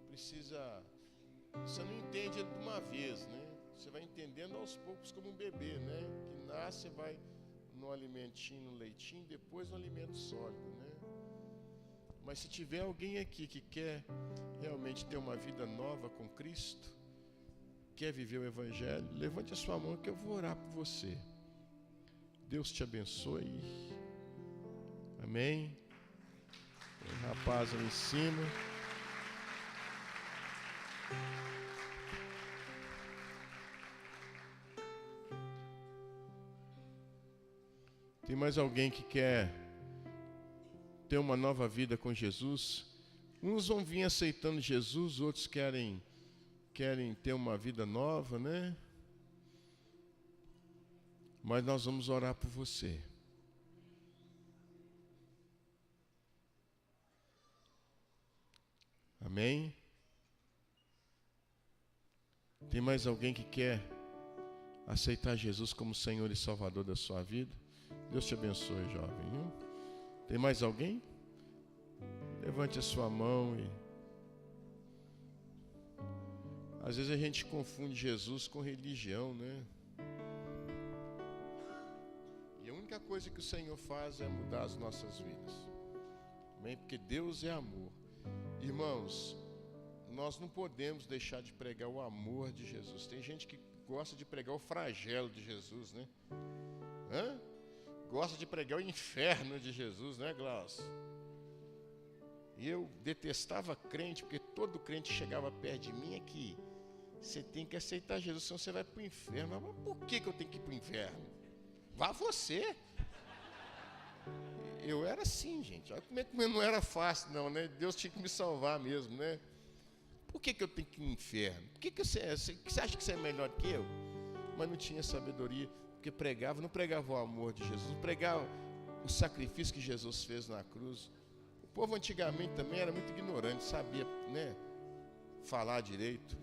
precisa... Você não entende ele de uma vez, né? Você vai entendendo aos poucos como um bebê, né? Que nasce, vai no alimentinho, no leitinho, depois no alimento sólido, né? Mas se tiver alguém aqui que quer realmente ter uma vida nova com Cristo, quer viver o Evangelho, levante a sua mão que eu vou orar por você. Deus te abençoe. Amém. O rapaz ali em cima. Tem mais alguém que quer ter uma nova vida com Jesus? Uns vão vir aceitando Jesus, outros querem ter uma vida nova, né? Mas nós vamos orar por você. Amém? Tem mais alguém que quer aceitar Jesus como Senhor e Salvador da sua vida? Deus te abençoe, jovem. Viu? Tem mais alguém? Levante a sua mão e... Às vezes a gente confunde Jesus com religião, né? E a única coisa que o Senhor faz é mudar as nossas vidas. Amém? Porque Deus é amor. Irmãos, nós não podemos deixar de pregar o amor de Jesus. Tem gente que gosta de pregar o flagelo de Jesus, né? Gosta de pregar o inferno de Jesus, né, Glaucio? E eu detestava crente, porque todo crente chegava perto de mim aqui. Você tem que aceitar Jesus, senão você vai para o inferno. Mas por que eu tenho que ir para o inferno? Vá você. Eu era assim, gente. Olha como é que não era fácil, não, né? Deus tinha que me salvar mesmo, né? Por que eu tenho que ir para o inferno? Por que você acha que você é melhor que eu? Mas não tinha sabedoria, porque não pregava o amor de Jesus, não pregava o sacrifício que Jesus fez na cruz. O povo antigamente também era muito ignorante, sabia, né, falar direito.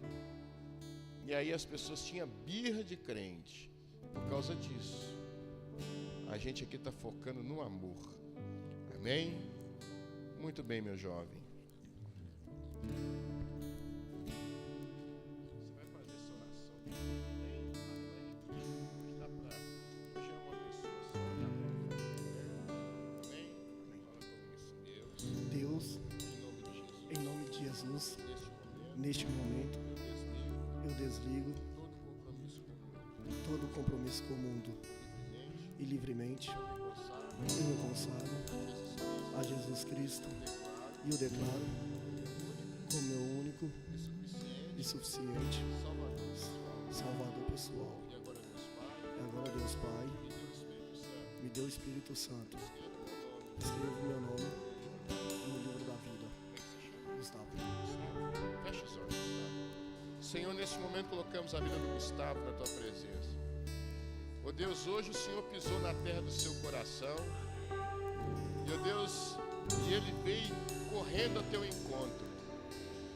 E aí as pessoas tinham birra de crente por causa disso. A gente aqui está focando no amor. Amém? Muito bem, meu jovem. Você vai fazer essa oração. Amém? Mas dá pra... Hoje é uma pessoa só. Amém? Fala comigo, Deus, Deus, em nome de Jesus, neste momento, eu desligo todo compromisso com o mundo e livremente eu me consagro a Jesus Cristo e o declaro como meu único e suficiente Salvador pessoal. E agora, Deus Pai, me dê o Espírito Santo. Escreva meu nome no livro da vida. Gustavo. Feche os olhos, Gustavo. Senhor, nesse momento colocamos a vida do Gustavo na tua presença. Ó Deus, hoje o Senhor pisou na terra do seu coração. E ó Deus, e ele veio correndo ao teu encontro,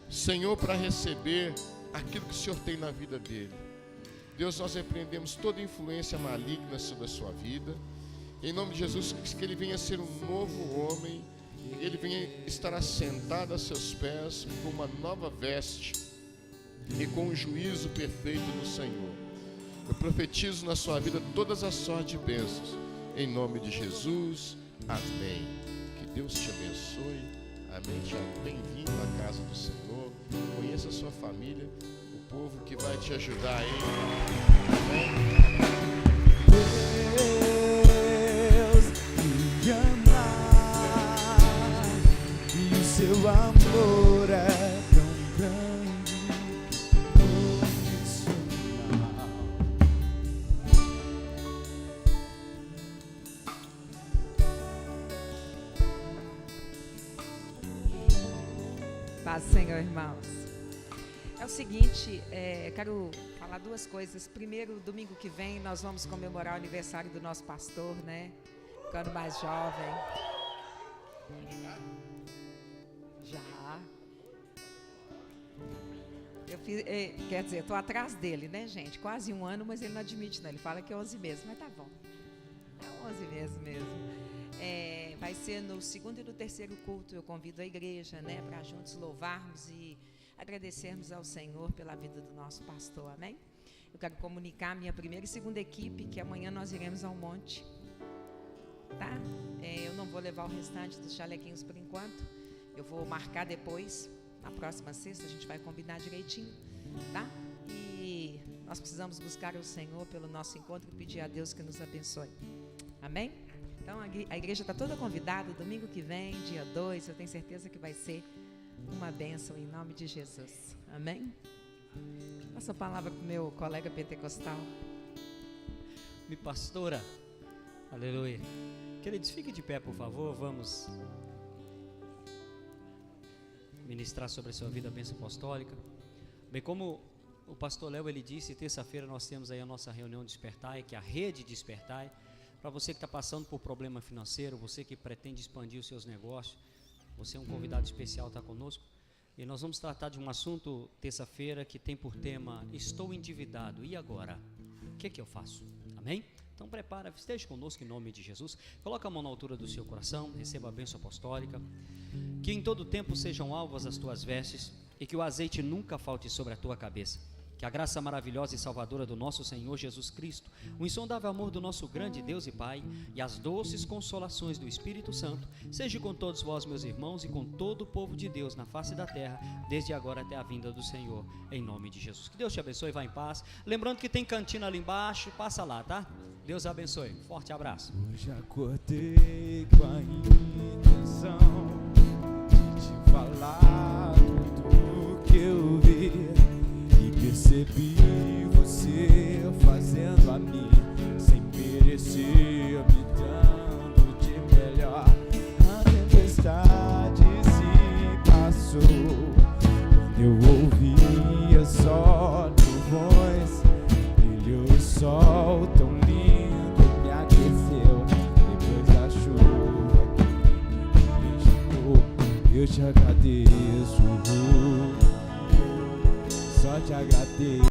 Senhor, para receber aquilo que o Senhor tem na vida dele. Deus, nós repreendemos toda influência maligna sobre a sua vida. Em nome de Jesus, que ele venha ser um novo homem, ele venha estar assentado a seus pés com uma nova veste e com um juízo perfeito do Senhor. Eu profetizo na sua vida todas as sortes de bênçãos. Em nome de Jesus, amém. Que Deus te abençoe. Amém. Tiago, bem-vindo à casa do Senhor. Conheça a sua família, o povo que vai te ajudar aí. Amém. Deus me ama e o seu amor é tão grande, incondicional. Paz, Senhor, irmãos. É o seguinte, quero falar duas coisas. Primeiro, domingo que vem, nós vamos comemorar o aniversário do nosso pastor, né? Ficando mais jovem. Já. Eu fiz, quer dizer, estou atrás dele, né, gente? Quase um ano, mas ele não admite, não. Ele fala que é 11 meses, mas tá bom. É 11 meses mesmo. Vai ser no segundo e no terceiro culto. Eu convido a igreja, né, para juntos louvarmos e agradecermos ao Senhor pela vida do nosso pastor, amém? Eu quero comunicar a minha primeira e segunda equipe que amanhã nós iremos ao monte, tá? Eu não vou levar o restante dos chalequinhos por enquanto. Eu vou marcar depois, na próxima sexta, a gente vai combinar direitinho, tá? E nós precisamos buscar o Senhor pelo nosso encontro e pedir a Deus que nos abençoe, amém? Então a igreja está toda convidada, domingo que vem, dia 2, eu tenho certeza que vai ser uma bênção em nome de Jesus, amém? Passa a palavra para o meu colega pentecostal. Me pastora, aleluia. Queridos, fique de pé, por favor, vamos ministrar sobre a sua vida a bênção apostólica. Bem, como o pastor Léo, ele disse, terça-feira nós temos aí a nossa reunião Despertai, que é a rede Despertai. Para você que está passando por problema financeiro, você que pretende expandir os seus negócios, você é um convidado especial, está conosco. E nós vamos tratar de um assunto terça-feira que tem por tema: estou endividado, e agora? que que eu faço? Amém? Então prepara, esteja conosco em nome de Jesus. Coloca a mão na altura do seu coração, receba a bênção apostólica. Que em todo tempo sejam alvas as tuas vestes e que o azeite nunca falte sobre a tua cabeça. Que a graça maravilhosa e salvadora do nosso Senhor Jesus Cristo, o insondável amor do nosso grande Deus e Pai e as doces consolações do Espírito Santo seja com todos vós, meus irmãos, e com todo o povo de Deus na face da terra, desde agora até a vinda do Senhor, em nome de Jesus. Que Deus te abençoe, vá em paz. Lembrando que tem cantina ali embaixo, passa lá, tá? Deus abençoe. Forte abraço. Hoje acordei com a intenção de te falar tudo que eu vi. Percebi você fazendo a mim sem merecer, me dando de melhor. A tempestade se passou quando eu ouvia só trovões. Brilhou o sol tão lindo, me aqueceu. Depois da chuva que me beijou, eu te agradeço. Só te agradeço.